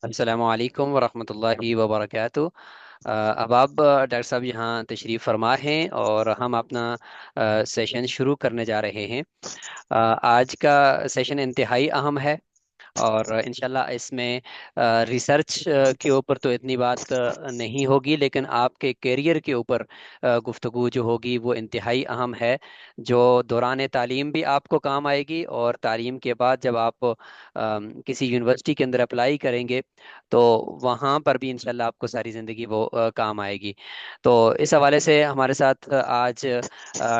السلام علیکم ورحمۃ اللہ وبرکاتہ۔ اب آپ ڈاکٹر صاحب یہاں تشریف فرما ہیں اور ہم اپنا سیشن شروع کرنے جا رہے ہیں۔ آج کا سیشن انتہائی اہم ہے، اور انشاءاللہ اس میں ریسرچ کے اوپر تو اتنی بات نہیں ہوگی، لیکن آپ کے کیریئر کے اوپر گفتگو جو ہوگی وہ انتہائی اہم ہے، جو دوران تعلیم بھی آپ کو کام آئے گی، اور تعلیم کے بعد جب آپ کسی یونیورسٹی کے اندر اپلائی کریں گے تو وہاں پر بھی انشاءاللہ آپ کو ساری زندگی وہ کام آئے گی۔ تو اس حوالے سے ہمارے ساتھ آج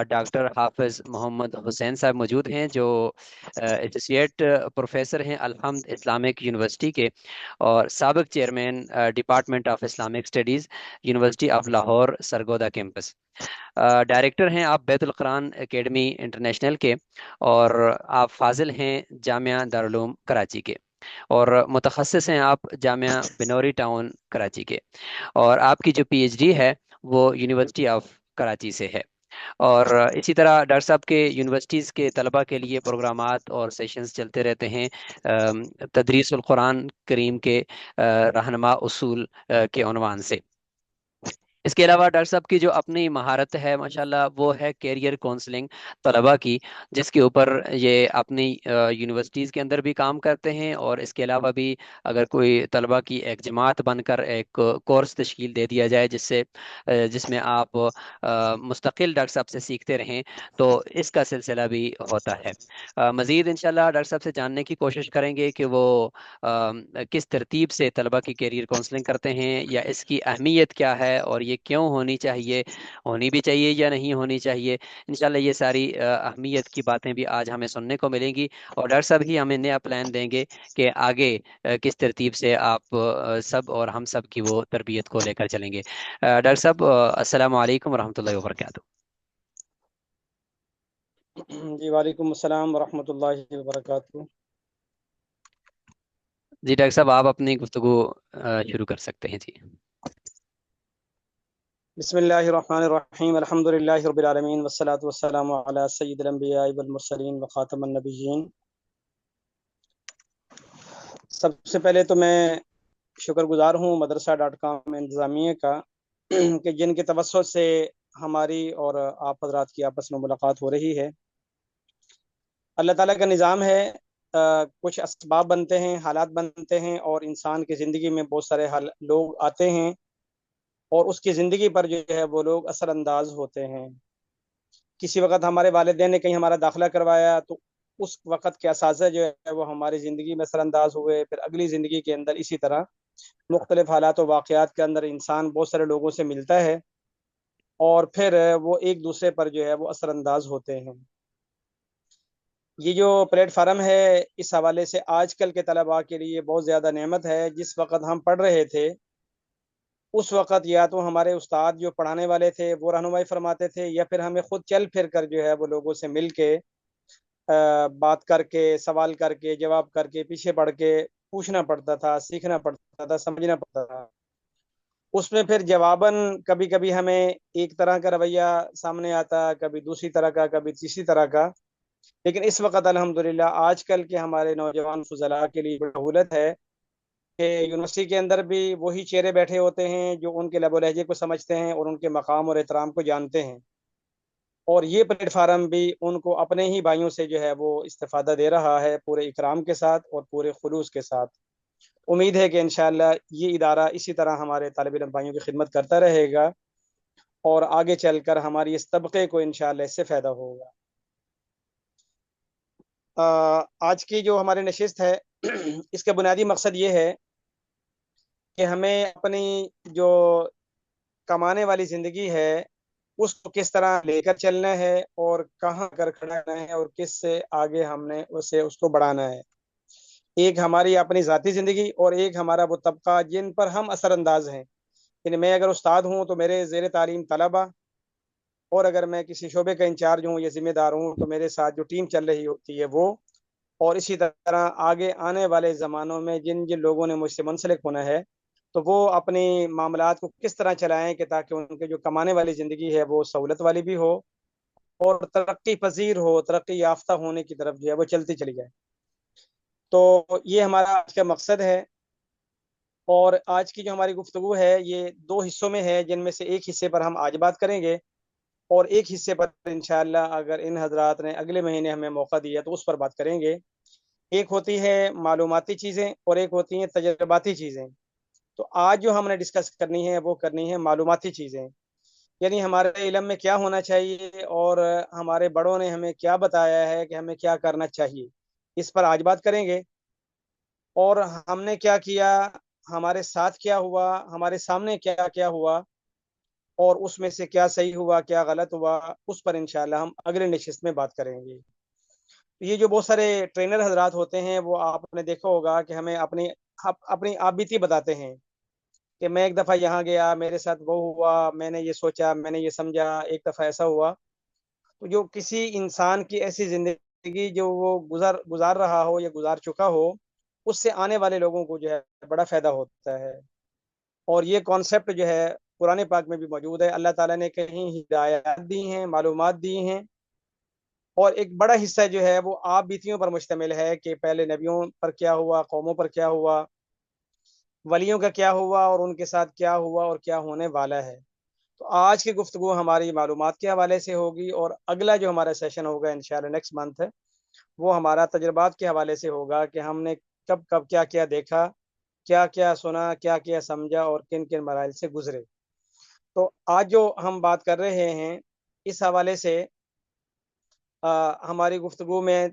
ڈاکٹر حافظ محمد حسین صاحب موجود ہیں، جو ایسوسیٹ پروفیسر ہیں الحمد اسلامک یونیورسٹی کے، اور سابق chairman department of Islamic studies, university of Lahore Sargodha campus. Director ہیں آپ بیت القرآن اکیڈمی انٹرنیشنل کے، اور آپ فاضل ہیں جامعہ دارالعلوم کراچی کے، اور متخصص ہیں آپ جامعہ بنوری ٹاؤن کراچی کے، اور آپ کی جو پی ایچ ڈی ہے وہ یونیورسٹی آف کراچی سے ہے۔ اور اسی طرح ڈاکٹر صاحب کے یونیورسٹیز کے طلباء کے لیے پروگرامات اور سیشنز چلتے رہتے ہیں، تدریس القرآن کریم کے رہنما اصول کے عنوان سے۔ اس کے علاوہ ڈاکٹر صاحب کی جو اپنی مہارت ہے ماشاءاللہ وہ ہے کیریئر کونسلنگ طلباء کی، جس کے اوپر یہ اپنی یونیورسٹیز کے اندر بھی کام کرتے ہیں، اور اس کے علاوہ بھی اگر کوئی طلباء کی ایک جماعت بن کر ایک کورس تشکیل دے دیا جائے جس میں آپ مستقل ڈاکٹر صاحب سے سیکھتے رہیں، تو اس کا سلسلہ بھی ہوتا ہے۔ مزید انشاءاللہ ڈاکٹر صاحب سے جاننے کی کوشش کریں گے کہ وہ کس ترتیب سے طلباء کی کیریئر کونسلنگ کرتے ہیں، یا اس کی اہمیت کیا ہے، اور یہ کیوں ہونی چاہیے، ہونی بھی چاہیے یا نہیں ہونی چاہیے۔ انشاءاللہ یہ ساری اہمیت کی باتیں بھی آج ہمیں سننے کو ملیں گی، اور ڈاکٹر صاحب ہی ہمیں نیا پلان دیں گے کہ آگے کس ترتیب سے آپ سب اور ہم سب کی وہ تربیت کو لے کر چلیں گے۔ ڈاکٹر صاحب السلام علیکم ورحمۃ اللہ وبرکاتہ۔ جی وعلیکم السلام ورحمۃ اللہ وبرکاتہ۔ جی ڈاکٹر صاحب آپ اپنی گفتگو شروع کر سکتے ہیں۔ جی بسم اللہ الرحمن الرحیم، الحمد للہ رب العالمین، والصلاة والسلام علی سید الانبیاء والمرسلین وخاتم النبیین۔ سب سے پہلے تو میں شکر گزار ہوں مدرسہ.com انتظامیہ کا کہ جن کے توسط سے ہماری اور آپ حضرات کی آپس میں ملاقات ہو رہی ہے۔ اللہ تعالیٰ کا نظام ہے، کچھ اسباب بنتے ہیں، حالات بنتے ہیں، اور انسان کی زندگی میں بہت سارے لوگ آتے ہیں، اور اس کی زندگی پر جو ہے وہ لوگ اثر انداز ہوتے ہیں۔ کسی وقت ہمارے والدین نے کہیں ہمارا داخلہ کروایا تو اس وقت کے اساتذہ جو ہے وہ ہماری زندگی میں اثر انداز ہوئے، پھر اگلی زندگی کے اندر اسی طرح مختلف حالات و واقعات کے اندر انسان بہت سارے لوگوں سے ملتا ہے، اور پھر وہ ایک دوسرے پر جو ہے وہ اثر انداز ہوتے ہیں۔ یہ جو پلیٹ فارم ہے اس حوالے سے آج کل کے طلباء کے لیے بہت زیادہ نعمت ہے۔ جس وقت ہم پڑھ رہے تھے اس وقت یا تو ہمارے استاد جو پڑھانے والے تھے وہ رہنمائی فرماتے تھے، یا پھر ہمیں خود چل پھر کر جو ہے وہ لوگوں سے مل کے بات کر کے، سوال کر کے، جواب کر کے، پیچھے پڑھ کے پوچھنا پڑتا تھا، سیکھنا پڑتا تھا، سمجھنا پڑتا تھا۔ اس میں پھر جواباً کبھی کبھی ہمیں ایک طرح کا رویہ سامنے آتا، کبھی دوسری طرح کا، کبھی تیسری طرح کا۔ لیکن اس وقت الحمدللہ آج کل کے ہمارے نوجوان فضلاء کے لیے بڑی سہولت ہے کہ یونیورسٹی کے اندر بھی وہی چہرے بیٹھے ہوتے ہیں جو ان کے لب و لہجے کو سمجھتے ہیں اور ان کے مقام اور احترام کو جانتے ہیں، اور یہ پلیٹ فارم بھی ان کو اپنے ہی بھائیوں سے جو ہے وہ استفادہ دے رہا ہے، پورے اکرام کے ساتھ اور پورے خلوص کے ساتھ۔ امید ہے کہ انشاءاللہ یہ ادارہ اسی طرح ہمارے طالب علم بھائیوں کی خدمت کرتا رہے گا، اور آگے چل کر ہماری اس طبقے کو انشاءاللہ اس سے فائدہ ہوگا۔ آج کی جو ہماری نشست ہے اس کا بنیادی مقصد یہ ہے کہ ہمیں اپنی جو کمانے والی زندگی ہے اس کو کس طرح لے کر چلنا ہے، اور کہاں کر کھڑا رہنا ہے، اور کس سے آگے ہم نے اس کو بڑھانا ہے۔ ایک ہماری اپنی ذاتی زندگی، اور ایک ہمارا وہ طبقہ جن پر ہم اثر انداز ہیں۔ یعنی میں اگر استاد ہوں تو میرے زیر تعلیم طلبہ، اور اگر میں کسی شعبے کا انچارج ہوں یا ذمہ دار ہوں تو میرے ساتھ جو ٹیم چل رہی ہوتی ہے وہ، اور اسی طرح آگے آنے والے زمانوں میں جن جن لوگوں نے مجھ سے منسلک ہونا ہے تو وہ اپنی معاملات کو کس طرح چلائیں کہ تاکہ ان کے جو کمانے والی زندگی ہے وہ سہولت والی بھی ہو، اور ترقی پذیر ہو، ترقی یافتہ ہونے کی طرف جو ہے وہ چلتی چلی جائے۔ تو یہ ہمارا آج کا مقصد ہے۔ اور آج کی جو ہماری گفتگو ہے یہ دو حصوں میں ہے، جن میں سے ایک حصے پر ہم آج بات کریں گے، اور ایک حصے پر انشاءاللہ اگر ان حضرات نے اگلے مہینے ہمیں موقع دیا تو اس پر بات کریں گے۔ ایک ہوتی ہے معلوماتی چیزیں اور ایک ہوتی ہیں تجرباتی چیزیں۔ تو آج جو ہم نے ڈسکس کرنی ہے وہ کرنی ہے معلوماتی چیزیں، یعنی ہمارے علم میں کیا ہونا چاہیے اور ہمارے بڑوں نے ہمیں کیا بتایا ہے کہ ہمیں کیا کرنا چاہیے، اس پر آج بات کریں گے۔ اور ہم نے کیا کیا، ہمارے ساتھ کیا ہوا، ہمارے سامنے کیا کیا ہوا، اور اس میں سے کیا صحیح ہوا کیا غلط ہوا، اس پر انشاءاللہ ہم اگلے نشست میں بات کریں گے۔ یہ جو بہت سارے ٹرینر حضرات ہوتے ہیں وہ آپ نے دیکھا ہوگا کہ ہمیں اپنی آپ بیتی بتاتے ہیں کہ میں ایک دفعہ یہاں گیا، میرے ساتھ وہ ہوا، میں نے یہ سوچا، میں نے یہ سمجھا، ایک دفعہ ایسا ہوا۔ تو جو کسی انسان کی ایسی زندگی جو وہ گزار رہا ہو یا گزار چکا ہو، اس سے آنے والے لوگوں کو جو ہے بڑا فائدہ ہوتا ہے۔ اور یہ کانسیپٹ جو ہے قرآن پاک میں بھی موجود ہے، اللہ تعالیٰ نے کہیں ہدایات دی ہیں، معلومات دی ہیں، اور ایک بڑا حصہ جو ہے وہ آپ بیتیوں پر مشتمل ہے کہ پہلے نبیوں پر کیا ہوا، قوموں پر کیا ہوا، ولیوں کا کیا ہوا، اور ان کے ساتھ کیا ہوا اور کیا ہونے والا ہے۔ تو آج کی گفتگو ہماری معلومات کے حوالے سے ہوگی، اور اگلا جو ہمارا سیشن ہوگا انشاءاللہ نیکسٹ منتھ، وہ ہمارا تجربات کے حوالے سے ہوگا کہ ہم نے کب کب کیا کیا دیکھا، کیا کیا سنا، کیا کیا سمجھا، اور کن کن مراحل سے گزرے۔ تو آج جو ہم بات کر رہے ہیں اس حوالے سے ہماری گفتگو میں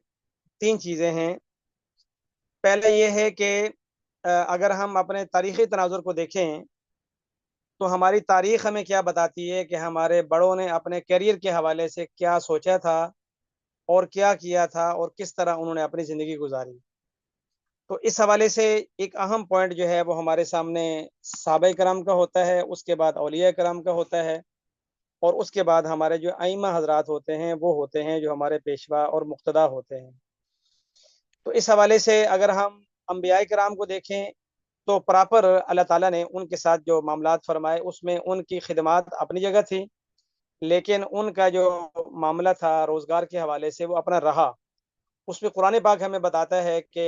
تین چیزیں ہیں۔ پہلے یہ ہے کہ اگر ہم اپنے تاریخی تناظر کو دیکھیں تو ہماری تاریخ ہمیں کیا بتاتی ہے کہ ہمارے بڑوں نے اپنے کیریئر کے حوالے سے کیا سوچا تھا اور کیا کیا تھا اور کس طرح انہوں نے اپنی زندگی گزاری۔ تو اس حوالے سے ایک اہم پوائنٹ جو ہے وہ ہمارے سامنے صحابہ کرام کا ہوتا ہے، اس کے بعد اولیاء کرام کا ہوتا ہے، اور اس کے بعد ہمارے جو ائمہ حضرات ہوتے ہیں وہ ہوتے ہیں جو ہمارے پیشوا اور مقتدا ہوتے ہیں۔ تو اس حوالے سے اگر ہم انبیاء کرام کو دیکھیں تو پراپر اللہ تعالیٰ نے ان کے ساتھ جو معاملات فرمائے اس میں ان کی خدمات اپنی جگہ تھی، لیکن ان کا جو معاملہ تھا روزگار کے حوالے سے وہ اپنا رہا۔ اس میں قرآن پاک ہمیں بتاتا ہے کہ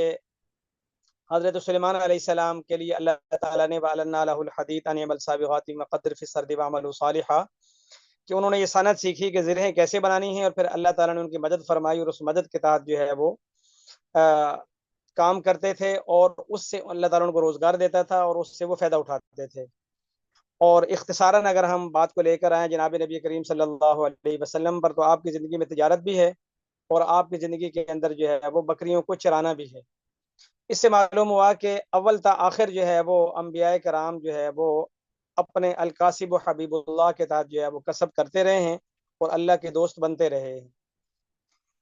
حضرت سلیمان علیہ السلام کے لیے اللہ تعالیٰ نے وَأَلَنَّا لَهُ الْحَدِيدَ أَنِ اعْمَلْ سَابِغَاتٍ وَقَدِّرْ فِي السَّرْدِ وَاعْمَلُوا صَالِحًا، کہ انہوں نے یہ صنعت سیکھی کہ زرہیں کیسے بنانی ہیں، اور پھر اللہ تعالیٰ نے ان کی مدد فرمائی، اور اس مدد کے تحت جو ہے وہ کام کرتے تھے، اور اس سے اللہ تعالیٰ ان کو روزگار دیتا تھا اور اس سے وہ فائدہ اٹھاتے تھے۔ اور اختصاراً اگر ہم بات کو لے کر آئیں جناب نبی کریم صلی اللہ علیہ وسلم پر، تو آپ کی زندگی میں تجارت بھی ہے، اور آپ کی زندگی کے اندر جو ہے وہ بکریوں کو چرانا بھی ہے۔ اس سے معلوم ہوا کہ اول تا آخر جو ہے وہ انبیاء کرام جو ہے وہ اپنے القاسب و حبیب اللہ کے تحت جو ہے وہ کسب کرتے رہے ہیں اور اللہ کے دوست بنتے رہے ہیں۔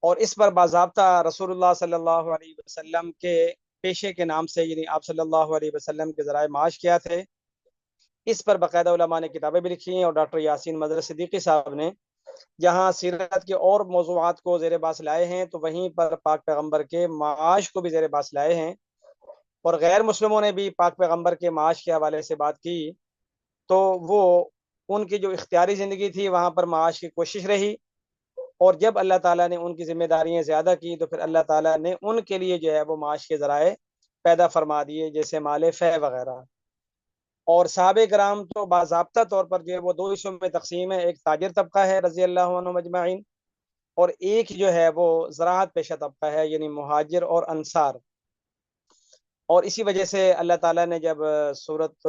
اور اس پر باضابطہ رسول اللہ صلی اللہ علیہ وسلم کے پیشے کے نام سے، یعنی آپ صلی اللہ علیہ وسلم کے ذرائع معاش کیا تھے، اس پر باقاعدہ علماء نے کتابیں بھی لکھی ہیں، اور ڈاکٹر یاسین مدر صدیقی صاحب نے جہاں سیرت کے اور موضوعات کو زیر باس لائے ہیں تو وہیں پر پاک پیغمبر کے معاش کو بھی زیر باس لائے ہیں، اور غیر مسلموں نے بھی پاک پیغمبر کے معاش کے حوالے سے بات کی، تو وہ ان کی جو اختیاری زندگی تھی وہاں پر معاش کی کوشش رہی، اور جب اللہ تعالیٰ نے ان کی ذمہ داریاں زیادہ کی تو پھر اللہ تعالیٰ نے ان کے لیے جو ہے وہ معاش کے ذرائع پیدا فرما دیے، جیسے مال فہ وغیرہ۔ اور صحابہ کرام تو باضابطہ طور پر جو ہے وہ دو حصوں میں تقسیم ہے، ایک تاجر طبقہ ہے رضی اللہ عنہ مجمعین، اور ایک جو ہے وہ زراعت پیشہ طبقہ ہے، یعنی مہاجر اور انصار۔ اور اسی وجہ سے اللہ تعالیٰ نے جب سورۃ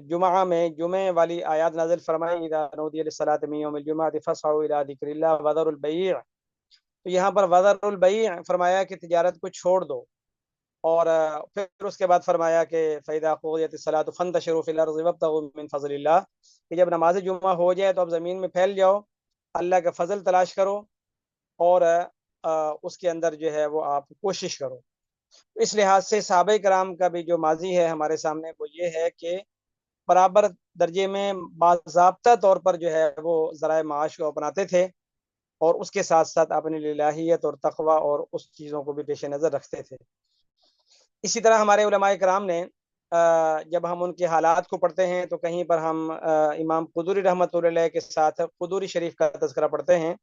جمعہ میں جمعے والی آیات نازل فرمائی، اذا نودی للصلاۃ من یوم الجمعۃ فاسعوا الی ذکر اللہ وذروا البیع، تو یہاں پر وذروا البیع فرمایا کہ تجارت کو چھوڑ دو، اور پھر اس کے بعد فرمایا کہ فَإِذَا قُضِيَتِ الصَّلَاةُ فَانتَشِرُوا فِي الْأَرْضِ وَابْتَغُوا مِن فَضْلِ اللَّهِ، کہ جب نماز جمعہ ہو جائے تو اب زمین میں پھیل جاؤ، اللہ کا فضل تلاش کرو، اور اس کے اندر جو ہے وہ آپ کوشش کرو۔ اس لحاظ سے صحابہ کرام کا بھی جو ماضی ہے ہمارے سامنے وہ یہ ہے کہ برابر درجے میں باضابطہ طور پر جو ہے وہ ذرائع معاش کو اپناتے تھے، اور اس کے ساتھ ساتھ اپنی الہیت اور تقوی اور اس چیزوں کو بھی پیش نظر رکھتے تھے۔ اسی طرح ہمارے علماء کرام نے جب ہم ان کے حالات کو پڑھتے ہیں تو کہیں پر ہم امام قدوری رحمۃ اللہ علیہ کے ساتھ قدوری شریف کا تذکرہ پڑھتے ہیں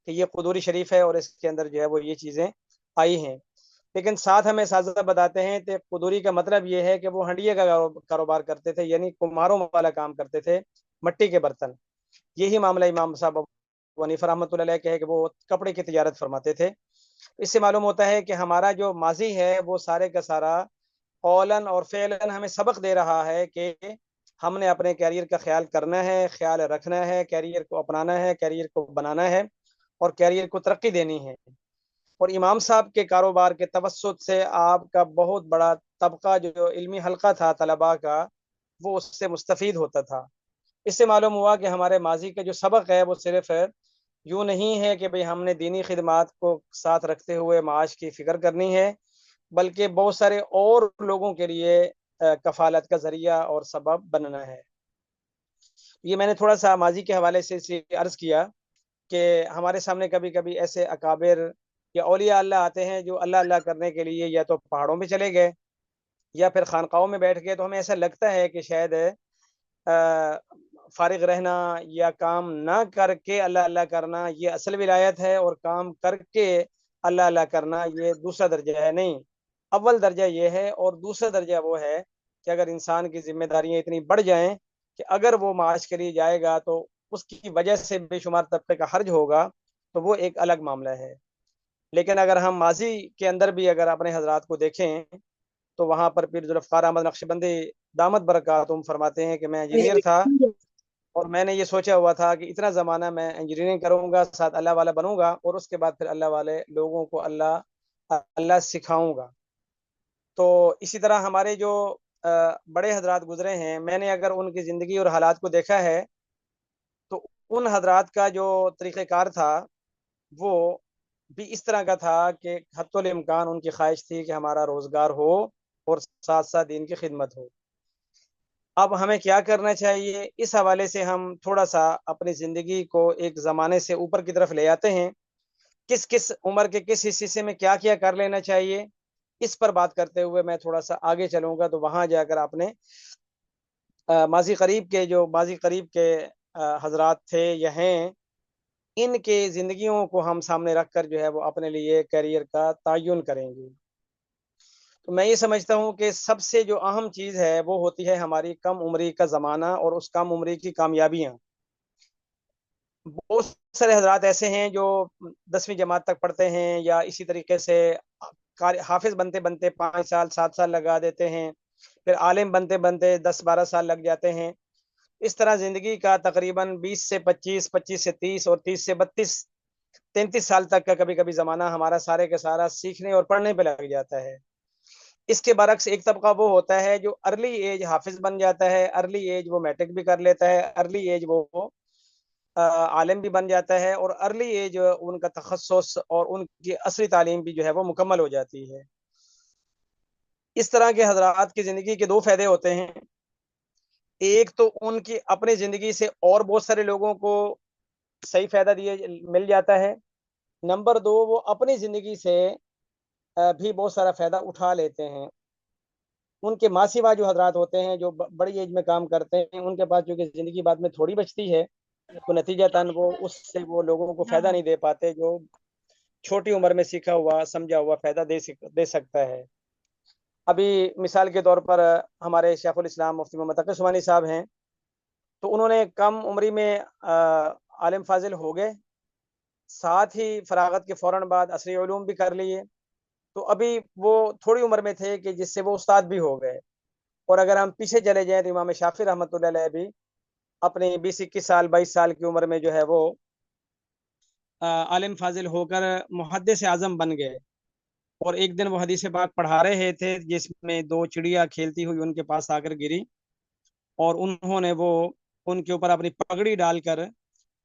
کہ یہ قدوری شریف ہے اور اس کے اندر جو ہے وہ یہ چیزیں آئی ہیں۔ لیکن ساتھ ہمیں اساتذہ بتاتے ہیں کہ قدوری کا مطلب یہ ہے کہ وہ ہنڈیے کا کاروبار کرتے تھے، یعنی کمہاروں والا کام کرتے تھے، مٹی کے برتن۔ یہی معاملہ امام صاحب ابو حنیفہ رحمۃ اللہ علیہ کا ہے کہ وہ کپڑے کی تجارت فرماتے تھے۔ اس سے معلوم ہوتا ہے کہ ہمارا جو ماضی ہے وہ سارے کا سارا قولاً اور فعلاً ہمیں سبق دے رہا ہے کہ ہم نے اپنے کیریئر کا خیال کرنا ہے، خیال رکھنا ہے، کیریئر کو اپنانا ہے، کیریئر کو بنانا ہے اور کیریئر کو ترقی دینی ہے۔ اور امام صاحب کے کاروبار کے توسط سے آپ کا بہت بڑا طبقہ جو علمی حلقہ تھا طلباء کا، وہ اس سے مستفید ہوتا تھا۔ اس سے معلوم ہوا کہ ہمارے ماضی کا جو سبق ہے وہ صرف یوں نہیں ہے کہ بھئی ہم نے دینی خدمات کو ساتھ رکھتے ہوئے معاش کی فکر کرنی ہے، بلکہ بہت سارے اور لوگوں کے لیے کفالت کا ذریعہ اور سبب بننا ہے۔ یہ میں نے تھوڑا سا ماضی کے حوالے سے عرض کیا کہ ہمارے سامنے کبھی کبھی ایسے اکابر یا اولیاء اللہ آتے ہیں جو اللہ اللہ کرنے کے لیے یا تو پہاڑوں پہ چلے گئے یا پھر خانقاہوں میں بیٹھ گئے، تو ہمیں ایسا لگتا ہے کہ شاید فارغ رہنا یا کام نہ کر کے اللہ اللہ کرنا یہ اصل ولایت ہے، اور کام کر کے اللہ اللہ کرنا یہ دوسرا درجہ ہے۔ نہیں، اول درجہ یہ ہے، اور دوسرا درجہ وہ ہے کہ اگر انسان کی ذمہ داریاں اتنی بڑھ جائیں کہ اگر وہ معاش کے لیے جائے گا تو اس کی وجہ سے بے شمار طبقے کا حرج ہوگا، تو وہ ایک الگ معاملہ ہے۔ لیکن اگر ہم ماضی کے اندر بھی اگر اپنے حضرات کو دیکھیں تو وہاں پر پیر ذوالفقار احمد نقشبندی دامت برکاتہم فرماتے ہیں کہ میں انجینئر تھا، اور میں نے یہ سوچا ہوا تھا کہ اتنا زمانہ میں انجینئرنگ کروں گا، ساتھ اللہ والا بنوں گا، اور اس کے بعد پھر اللہ والے لوگوں کو اللہ سکھاؤں گا۔ تو اسی طرح ہمارے جو بڑے حضرات گزرے ہیں، میں نے اگر ان کی زندگی اور حالات کو دیکھا ہے تو ان حضرات کا جو طریقہ کار تھا وہ بھی اس طرح کا تھا کہ حتی الامکان ان کی خواہش تھی کہ ہمارا روزگار ہو اور ساتھ ساتھ دین کی خدمت ہو۔ اب ہمیں کیا کرنا چاہیے، اس حوالے سے ہم تھوڑا سا اپنی زندگی کو ایک زمانے سے اوپر کی طرف لے آتے ہیں، کس کس عمر کے کس حصے میں کیا کیا کر لینا چاہیے، اس پر بات کرتے ہوئے میں تھوڑا سا آگے چلوں گا۔ تو وہاں جا کر آپ نے ماضی قریب کے حضرات تھے یا ہیں، ان کے زندگیوں کو ہم سامنے رکھ کر جو ہے وہ اپنے لیے کیریئر کا تعین کریں گے۔ تو میں یہ سمجھتا ہوں کہ سب سے جو اہم چیز ہے وہ ہوتی ہے ہماری کم عمری کا زمانہ اور اس کم عمری کی کامیابیاں۔ بہت سارے حضرات ایسے ہیں جو 10ویں جماعت تک پڑھتے ہیں یا اسی طریقے سے حافظ بنتے بنتے 5 سال 7 سال لگا دیتے ہیں، پھر عالم بنتے بنتے 10 12 سال لگ جاتے ہیں۔ اس طرح زندگی کا تقریباً 20 سے 25، 25 سے 30 اور 30 سے 32، 33 سال تک کا کبھی کبھی زمانہ ہمارا سارے کا سارا سیکھنے اور پڑھنے پہ لگ جاتا ہے۔ اس کے برعکس ایک طبقہ وہ ہوتا ہے جو ارلی ایج حافظ بن جاتا ہے، ارلی ایج وہ میٹرک بھی کر لیتا ہے، ارلی ایج وہ عالم بھی بن جاتا ہے، اور ارلی ایج ان کا تخصص اور ان کی اصلی تعلیم بھی جو ہے وہ مکمل ہو جاتی ہے۔ اس طرح کے حضرات کی زندگی کے دو فائدے ہوتے ہیں، ایک تو ان کی اپنی زندگی سے اور بہت سارے لوگوں کو صحیح فائدہ مل جاتا ہے، نمبر دو وہ اپنی زندگی سے بھی بہت سارا فائدہ اٹھا لیتے ہیں۔ ان کے ماں سوا جو حضرات ہوتے ہیں جو بڑی ایج میں کام کرتے ہیں، ان کے پاس چونکہ زندگی بعد میں تھوڑی بچتی ہے، تو نتیجہ تن وہ اس سے وہ لوگوں کو فائدہ نہیں دے پاتے جو چھوٹی عمر میں سیکھا ہوا سمجھا ہوا فائدہ دے سکتا ہے۔ ابھی مثال کے طور پر ہمارے شیخ الاسلام مفتی محمد تقی عثمانی صاحب ہیں، تو انہوں نے کم عمری میں عالم فاضل ہو گئے، ساتھ ہی فراغت کے فوراً بعد عصری علوم بھی کر لیے، تو ابھی وہ تھوڑی عمر میں تھے کہ جس سے وہ استاد بھی ہو گئے۔ اور اگر ہم پیچھے چلے جائیں تو امام شافعی رحمۃ اللہ علیہ بھی اپنے 20 21 سال 22 سال کی عمر میں جو ہے وہ عالم فاضل ہو کر محدث اعظم بن گئے، اور ایک دن وہ حدیث پاک پڑھا رہے تھے جس میں دو چڑیا کھیلتی ہوئی ان کے پاس آ کر گری، اور انہوں نے وہ ان کے اوپر اپنی پگڑی ڈال کر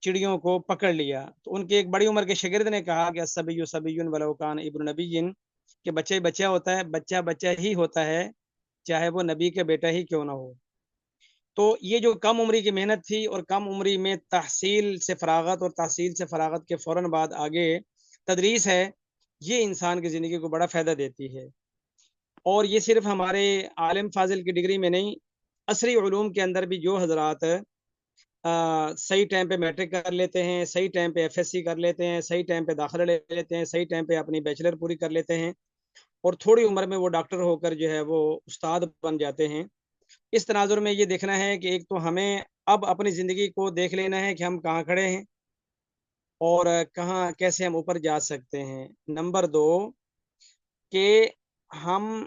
چڑیوں کو پکڑ لیا۔ تو ان کے ایک بڑی عمر کے شاگرد نے کہا کہ الصبی صبی ولو کان ابن نبی، کہ بچہ بچہ ہوتا ہے، بچہ بچہ ہی ہوتا ہے چاہے وہ نبی کا بیٹا ہی کیوں نہ ہو۔ تو یہ جو کم عمری کی محنت تھی اور کم عمری میں تحصیل سے فراغت اور تحصیل سے فراغت کے فوراً بعد آگے تدریس ہے، یہ انسان کی زندگی کو بڑا فائدہ دیتی ہے۔ اور یہ صرف ہمارے عالم فاضل کی ڈگری میں نہیں، عصری علوم کے اندر بھی جو حضرات صحیح ٹائم پہ میٹرک کر لیتے ہیں، صحیح ٹائم پہ ایف ایس سی کر لیتے ہیں، صحیح ٹائم پہ داخلہ لے لیتے ہیں، صحیح ٹائم پہ اپنی بیچلر پوری کر لیتے ہیں، اور تھوڑی عمر میں وہ ڈاکٹر ہو کر جو ہے وہ استاد بن جاتے ہیں۔ اس تناظر میں یہ دیکھنا ہے کہ ایک تو ہمیں اب اپنی زندگی کو دیکھ لینا ہے کہ ہم کہاں کھڑے ہیں اور کہاں کیسے ہم اوپر جا سکتے ہیں۔ نمبر دو کہ ہم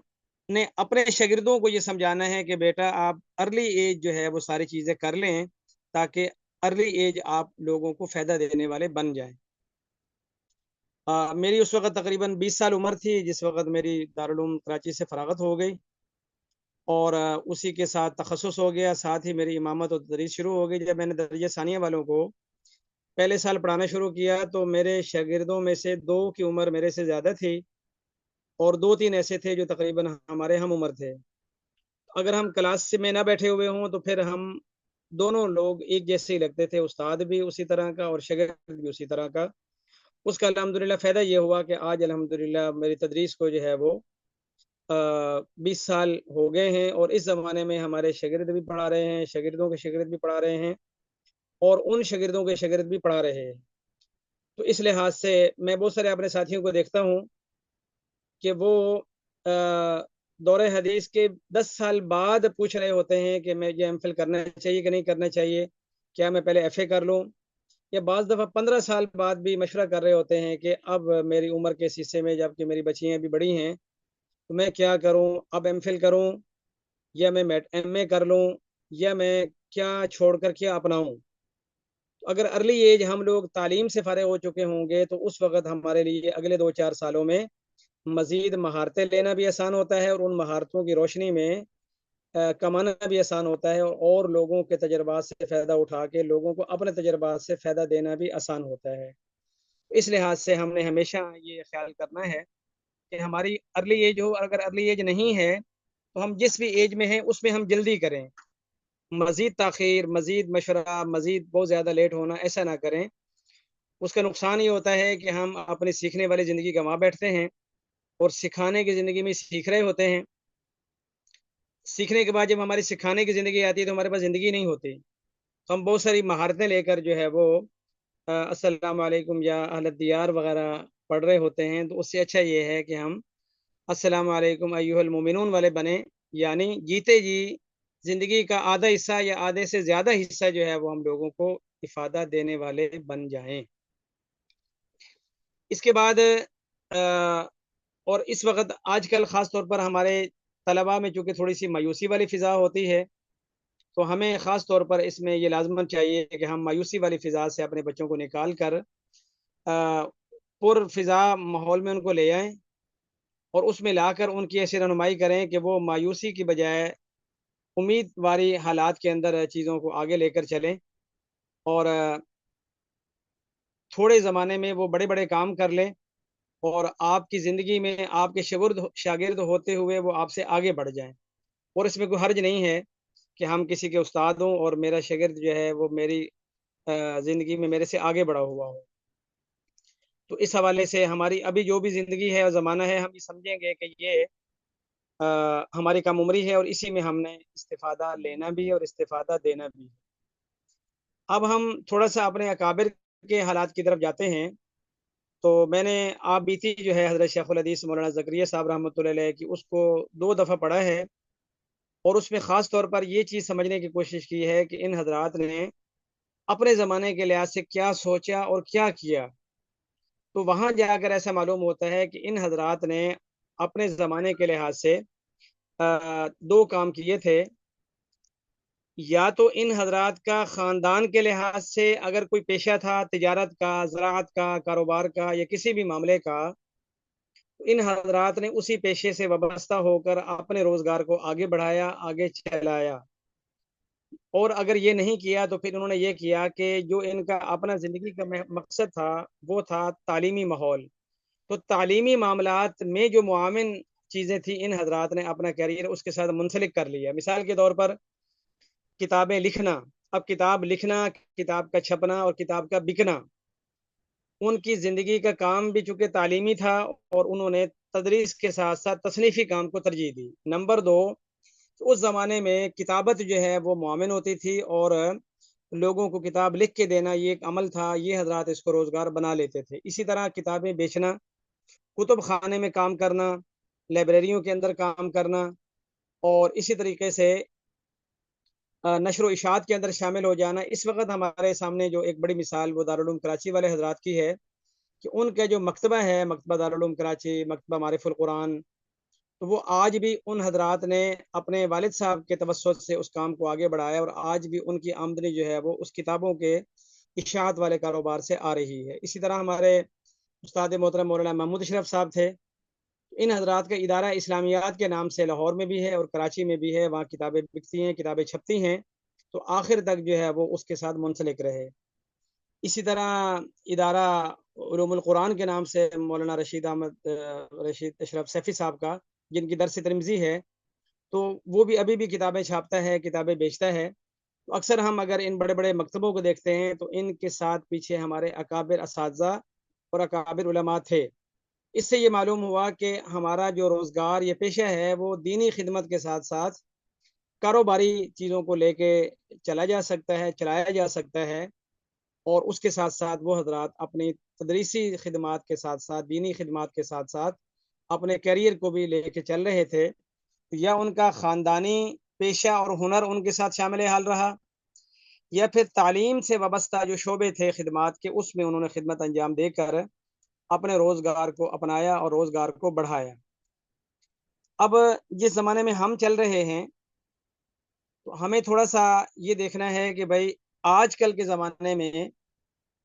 نے اپنے شاگردوں کو یہ سمجھانا ہے کہ بیٹا آپ ارلی ایج جو ہے وہ ساری چیزیں کر لیں تاکہ ارلی ایج آپ لوگوں کو فائدہ دینے والے بن جائیں۔ میری اس وقت تقریباً 20 سال عمر تھی جس وقت میری دارالعلوم کراچی سے فراغت ہو گئی، اور اسی کے ساتھ تخصص ہو گیا، ساتھ ہی میری امامت اور تدریس شروع ہو گئی۔ جب میں نے درجہ ثانیہ والوں کو پہلے سال پڑھانا شروع کیا تو میرے شاگردوں میں سے 2 کی عمر میرے سے زیادہ تھی، اور 2-3 ایسے تھے جو تقریباً ہمارے ہم عمر تھے۔ اگر ہم کلاس سے میں نہ بیٹھے ہوئے ہوں تو پھر ہم دونوں لوگ ایک جیسے ہی لگتے تھے، استاد بھی اسی طرح کا اور شاگرد بھی اسی طرح کا۔ اس کا الحمدللہ فائدہ یہ ہوا کہ آج الحمدللہ میری تدریس کو جو ہے وہ 20 سال ہو گئے ہیں، اور اس زمانے میں ہمارے شاگرد بھی پڑھا رہے ہیں، شاگردوں کے شاگرد بھی پڑھا رہے ہیں، اور ان شاگردوں کے شاگرد بھی پڑھا رہے ہیں۔ تو اس لحاظ سے میں بہت سارے اپنے ساتھیوں کو دیکھتا ہوں کہ وہ دور حدیث کے 10 سال بعد پوچھ رہے ہوتے ہیں کہ میں یہ ایم فل کرنا چاہیے کہ نہیں کرنا چاہیے، کیا میں پہلے ایف اے کر لوں، یا بعض دفعہ 15 سال بعد بھی مشورہ کر رہے ہوتے ہیں کہ اب میری عمر کے حصے میں جب کہ میری بچیاں بھی بڑی ہیں تو میں کیا کروں، اب ایم فل کروں یا میں ایم اے کر لوں، یا میں کیا چھوڑ کر کیا اپناؤں۔ اگر ارلی ایج ہم لوگ تعلیم سے فارغ ہو چکے ہوں گے تو اس وقت ہمارے لیے اگلے 2-4 سالوں میں مزید مہارتیں لینا بھی آسان ہوتا ہے، اور ان مہارتوں کی روشنی میں کمانا بھی آسان ہوتا ہے، اور لوگوں کے تجربات سے فائدہ اٹھا کے لوگوں کو اپنے تجربات سے فائدہ دینا بھی آسان ہوتا ہے۔ اس لحاظ سے ہم نے ہمیشہ یہ خیال کرنا ہے کہ ہماری ارلی ایج ہو، اگر ارلی ایج نہیں ہے تو ہم جس بھی ایج میں ہیں اس میں ہم جلدی کریں، مزید تاخیر، مزید مشورہ، مزید بہت زیادہ لیٹ ہونا ایسا نہ کریں۔ اس کا نقصان یہ ہوتا ہے کہ ہم اپنی سیکھنے والی زندگی گنوا بیٹھتے ہیں، اور سکھانے کی زندگی میں سیکھ رہے ہوتے ہیں۔ سیکھنے کے بعد جب ہماری سکھانے کی زندگی آتی ہے تو ہمارے پاس زندگی نہیں ہوتی، ہم بہت ساری مہارتیں لے کر جو ہے وہ السلام علیکم یا اہل الدیار وغیرہ پڑھ رہے ہوتے ہیں، تو اس سے اچھا یہ ہے کہ ہم السلام علیکم ایھا المومنون والے بنیں، یعنی جیتے جی زندگی کا آدھا حصہ یا آدھے سے زیادہ حصہ جو ہے وہ ہم لوگوں کو افادہ دینے والے بن جائیں۔ اس کے بعد اور اس وقت آج کل خاص طور پر ہمارے طلباء میں چونکہ تھوڑی سی مایوسی والی فضا ہوتی ہے، تو ہمیں خاص طور پر اس میں یہ لازماً چاہیے کہ ہم مایوسی والی فضا سے اپنے بچوں کو نکال کر پر فضا ماحول میں ان کو لے آئیں، اور اس میں لا کر ان کی ایسی رہنمائی کریں کہ وہ مایوسی کی بجائے امید واری حالات کے اندر چیزوں کو آگے لے کر چلیں، اور تھوڑے زمانے میں وہ بڑے بڑے کام کر لیں، اور آپ کی زندگی میں آپ کے شاگرد ہوتے ہوئے وہ آپ سے آگے بڑھ جائیں۔ اور اس میں کوئی حرج نہیں ہے کہ ہم کسی کے استاد ہوں اور میرا شاگرد جو ہے وہ میری زندگی میں میرے سے آگے بڑھا ہوا ہو۔ تو اس حوالے سے ہماری ابھی جو بھی زندگی ہے اور زمانہ ہے، ہم یہ سمجھیں گے کہ یہ ہماری کم عمری ہے، اور اسی میں ہم نے استفادہ لینا بھی اور استفادہ دینا بھی۔ اب ہم تھوڑا سا اپنے اکابر کے حالات کی طرف جاتے ہیں۔ تو میں نے آپ بیتی جو ہے حضرت شیخ الحدیث مولانا زکریا صاحب رحمۃ اللہ علیہ کی اس کو 2 دفعہ پڑھا ہے، اور اس میں خاص طور پر یہ چیز سمجھنے کی کوشش کی ہے کہ ان حضرات نے اپنے زمانے کے لحاظ سے کیا سوچا اور کیا کیا۔ تو وہاں جا کر ایسا معلوم ہوتا ہے کہ ان حضرات نے اپنے زمانے کے لحاظ سے 2 کام کیے تھے۔ یا تو ان حضرات کا خاندان کے لحاظ سے اگر کوئی پیشہ تھا، تجارت کا، زراعت کا، کاروبار کا، یا کسی بھی معاملے کا، ان حضرات نے اسی پیشے سے وابستہ ہو کر اپنے روزگار کو آگے بڑھایا، آگے چلایا۔ اور اگر یہ نہیں کیا تو پھر انہوں نے یہ کیا کہ جو ان کا اپنا زندگی کا مقصد تھا وہ تھا تعلیمی ماحول۔ تو تعلیمی معاملات میں جو معاون چیزیں تھیں ان حضرات نے اپنا کیریئر اس کے ساتھ منسلک کر لیا۔ مثال کے طور پر کتابیں لکھنا، اب کتاب لکھنا، کتاب کا چھپنا اور کتاب کا بکنا ان کی زندگی کا کام بھی چونکہ تعلیمی تھا، اور انہوں نے تدریس کے ساتھ ساتھ تصنیفی کام کو ترجیح دی۔ نمبر 2، اس زمانے میں کتابت جو ہے وہ معاون ہوتی تھی، اور لوگوں کو کتاب لکھ کے دینا یہ ایک عمل تھا، یہ حضرات اس کو روزگار بنا لیتے تھے۔ اسی طرح کتابیں بیچنا، کتب خانے میں کام کرنا، لائبریریوں کے اندر کام کرنا، اور اسی طریقے سے نشر و اشاعت کے اندر شامل ہو جانا۔ اس وقت ہمارے سامنے جو ایک بڑی مثال وہ دارالعلوم کراچی والے حضرات کی ہے کہ ان کا جو مکتبہ ہے، مکتبہ دارالعلوم کراچی، مکتبہ معارف القرآن، تو وہ آج بھی ان حضرات نے اپنے والد صاحب کے توسط سے اس کام کو آگے بڑھایا، اور آج بھی ان کی آمدنی جو ہے وہ اس کتابوں کے اشاعت والے کاروبار سے آ رہی ہے۔ اسی طرح ہمارے استاد محترم مولانا محمود اشرف صاحب تھے، ان حضرات کا ادارہ اسلامیات کے نام سے لاہور میں بھی ہے اور کراچی میں بھی ہے، وہاں کتابیں بکتی ہیں، کتابیں چھپتی ہیں، تو آخر تک جو ہے وہ اس کے ساتھ منسلک رہے۔ اسی طرح ادارہ علوم القرآن کے نام سے مولانا رشید اشرف سیفی صاحب کا، جن کی درس ترمذی ہے، تو وہ بھی ابھی بھی کتابیں چھاپتا ہے، کتابیں بیچتا ہے۔ تو اکثر ہم اگر ان بڑے بڑے مکتبوں کو دیکھتے ہیں تو ان کے ساتھ پیچھے ہمارے اکابر اساتذہ اور اکابر علماء تھے۔ اس سے یہ معلوم ہوا کہ ہمارا جو روزگار یہ پیشہ ہے وہ دینی خدمت کے ساتھ ساتھ کاروباری چیزوں کو لے کے چلا جا سکتا ہے، چلایا جا سکتا ہے، اور اس کے ساتھ ساتھ وہ حضرات اپنی تدریسی خدمات کے ساتھ ساتھ، دینی خدمات کے ساتھ ساتھ اپنے کیریئر کو بھی لے کے چل رہے تھے، یا ان کا خاندانی پیشہ اور ہنر ان کے ساتھ شامل حال رہا، یا پھر تعلیم سے وابستہ جو شعبے تھے خدمات کے، اس میں انہوں نے خدمت انجام دے کر اپنے روزگار کو اپنایا اور روزگار کو بڑھایا۔ اب جس زمانے میں ہم چل رہے ہیں تو ہمیں تھوڑا سا یہ دیکھنا ہے کہ بھائی آج کل کے زمانے میں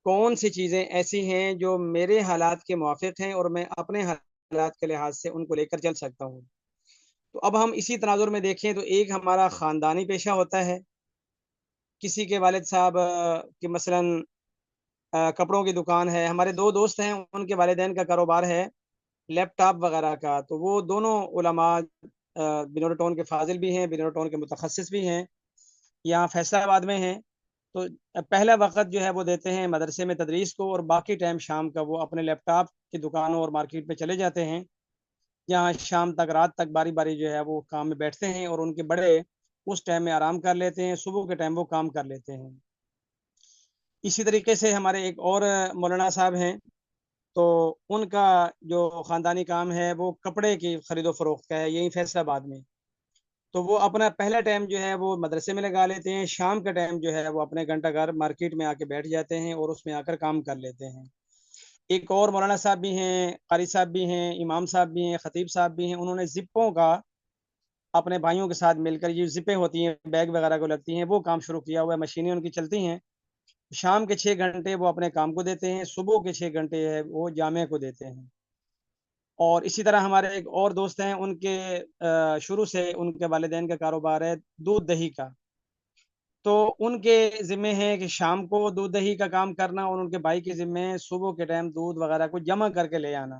کون سی چیزیں ایسی ہیں جو میرے حالات کے موافق ہیں اور میں اپنے حالات کے لحاظ سے ان کو لے کر چل سکتا ہوں۔ تو اب ہم اسی تناظر میں دیکھیں تو ایک ہمارا خاندانی پیشہ ہوتا ہے، کسی کے والد صاحب کی مثلا کپڑوں کی دکان ہے، ہمارے دو دوست ہیں ان کے والدین کا کاروبار ہے لیپ ٹاپ وغیرہ کا، تو وہ دونوں علماء بنور کے فاضل بھی ہیں، بنور کے متخصص بھی ہیں، یہاں فیصلہ آباد میں ہیں، تو پہلا وقت جو ہے وہ دیتے ہیں مدرسے میں تدریس کو، اور باقی ٹائم شام کا وہ اپنے لیپ ٹاپ کی دکانوں اور مارکیٹ میں چلے جاتے ہیں، جہاں شام تک رات تک باری باری جو ہے وہ کام میں بیٹھتے ہیں، اور ان کے بڑے اس ٹائم میں آرام کر لیتے ہیں، صبح کے ٹائم وہ کام کر لیتے ہیں۔ اسی طریقے سے ہمارے ایک اور مولانا صاحب ہیں، تو ان کا جو خاندانی کام ہے وہ کپڑے کی خرید و فروخت کا ہے، یہی فیصلہ آباد میں، تو وہ اپنا پہلا ٹائم جو ہے وہ مدرسے میں لگا لیتے ہیں، شام کا ٹائم جو ہے وہ اپنے گھنٹہ گھر مارکیٹ میں آ کے بیٹھ جاتے ہیں اور اس میں آ کر کام کر لیتے ہیں۔ ایک اور مولانا صاحب بھی ہیں، قاری صاحب بھی ہیں، امام صاحب بھی ہیں، خطیب صاحب بھی ہیں، انہوں نے زپوں کا اپنے بھائیوں کے ساتھ مل کر، یہ زپیں ہوتی ہیں بیگ وغیرہ کو لگتی ہیں، وہ کام شروع کیا ہوا ہے، مشینیں ان کی چلتی ہیں، شام کے 6 گھنٹے وہ اپنے کام کو دیتے ہیں، صبح کے 6 گھنٹے ہے وہ جامعہ کو دیتے ہیں۔ اور اسی طرح ہمارے ایک اور دوست ہیں، ان کے شروع سے ان کے والدین کا کاروبار ہے دودھ دہی کا، تو ان کے ذمے ہے کہ شام کو دودھ دہی کا کام کرنا، اور ان کے بھائی کے ذمے ہے صبح کے ٹائم دودھ وغیرہ کو جمع کر کے لے آنا،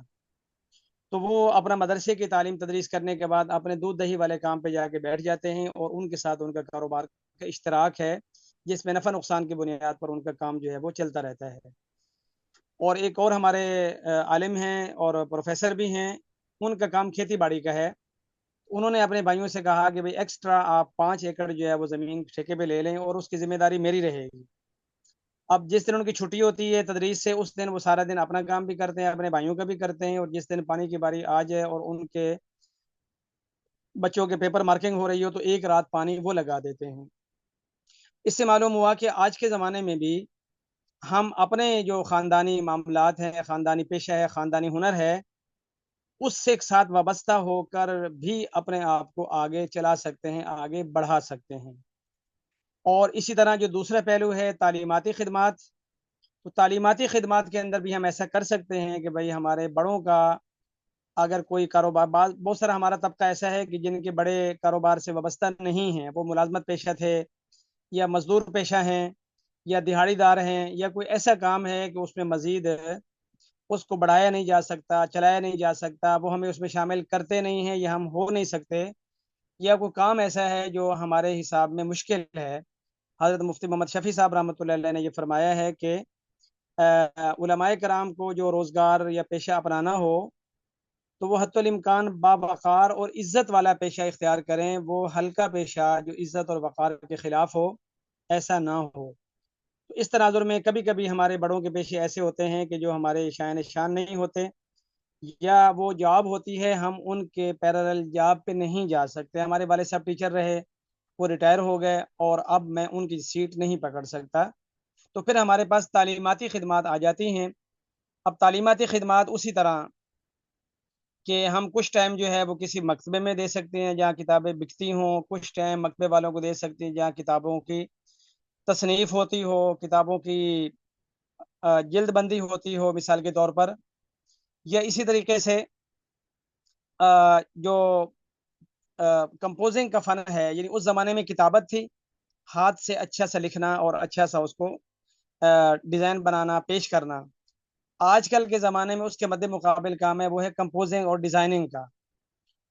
تو وہ اپنا مدرسے کی تعلیم تدریس کرنے کے بعد اپنے دودھ دہی والے کام پہ جا کے بیٹھ جاتے ہیں، اور ان کے ساتھ ان کا کاروبار کا اشتراک ہے، جس میں نفع نقصان کی بنیاد پر ان کا کام جو ہے وہ چلتا رہتا ہے۔ اور ایک اور ہمارے عالم ہیں اور پروفیسر بھی ہیں، ان کا کام کھیتی باڑی کا ہے، انہوں نے اپنے بھائیوں سے کہا کہ بھئی ایکسٹرا آپ 5 ایکڑ جو ہے وہ زمین ٹھیکے پہ لے لیں، اور اس کی ذمہ داری میری رہے گی۔ اب جس دن ان کی چھٹی ہوتی ہے تدریس سے، اس دن وہ سارا دن اپنا کام بھی کرتے ہیں، اپنے بھائیوں کا بھی کرتے ہیں، اور جس دن پانی کی باری آ جائے اور ان کے بچوں کے پیپر مارکنگ ہو رہی ہو تو ایک رات پانی وہ لگا دیتے ہیں۔ اس سے معلوم ہوا کہ آج کے زمانے میں بھی ہم اپنے جو خاندانی معاملات ہیں، خاندانی پیشہ ہے، خاندانی ہنر ہے، اس سے ایک ساتھ وابستہ ہو کر بھی اپنے آپ کو آگے چلا سکتے ہیں، آگے بڑھا سکتے ہیں۔ اور اسی طرح جو دوسرا پہلو ہے تعلیماتی خدمات، تو تعلیماتی خدمات کے اندر بھی ہم ایسا کر سکتے ہیں کہ بھئی ہمارے بڑوں کا اگر کوئی کاروبار، بہت سارا ہمارا طبقہ ایسا ہے کہ جن کے بڑے کاروبار سے وابستہ نہیں ہیں، وہ ملازمت پیشہ تھے یا مزدور پیشہ ہیں یا دہاڑی دار ہیں، یا کوئی ایسا کام ہے کہ اس میں مزید اس کو بڑھایا نہیں جا سکتا، چلایا نہیں جا سکتا، وہ ہمیں اس میں شامل کرتے نہیں ہیں یا ہم ہو نہیں سکتے، یا کوئی کام ایسا ہے جو ہمارے حساب میں مشکل ہے۔ حضرت مفتی محمد شفیع صاحب رحمۃ اللہ علیہ نے یہ فرمایا ہے کہ علماء کرام کو جو روزگار یا پیشہ اپنانا ہو تو وہ حتی الامکان باوقار اور عزت والا پیشہ اختیار کریں، وہ ہلکا پیشہ جو عزت اور وقار کے خلاف ہو ایسا نہ ہو۔ تو اس تناظر میں کبھی کبھی ہمارے بڑوں کے پیشے ایسے ہوتے ہیں کہ جو ہمارے شائن شان نہیں ہوتے، یا وہ جاب ہوتی ہے، ہم ان کے پیرالل جاب پہ نہیں جا سکتے. ہمارے والد صاحب ٹیچر رہے، وہ ریٹائر ہو گئے، اور اب میں ان کی سیٹ نہیں پکڑ سکتا. تو پھر ہمارے پاس تعلیماتی خدمات آ جاتی ہیں. اب تعلیماتی خدمات اسی طرح کہ ہم کچھ ٹائم جو ہے وہ کسی مکتبے میں دے سکتے ہیں جہاں کتابیں بکتی ہوں، کچھ ٹائم مکتبے والوں کو دے سکتے ہیں جہاں کتابوں کی تصنیف ہوتی ہو، کتابوں کی جلد بندی ہوتی ہو مثال کے طور پر. یا اسی طریقے سے جو کمپوزنگ کا فن ہے، یعنی اس زمانے میں کتابت تھی، ہاتھ سے اچھا سا لکھنا اور اچھا سا اس کو ڈیزائن بنانا، پیش کرنا. آج کل کے زمانے میں اس کے مد مقابل کام ہے، وہ ہے کمپوزنگ اور ڈیزائننگ کا.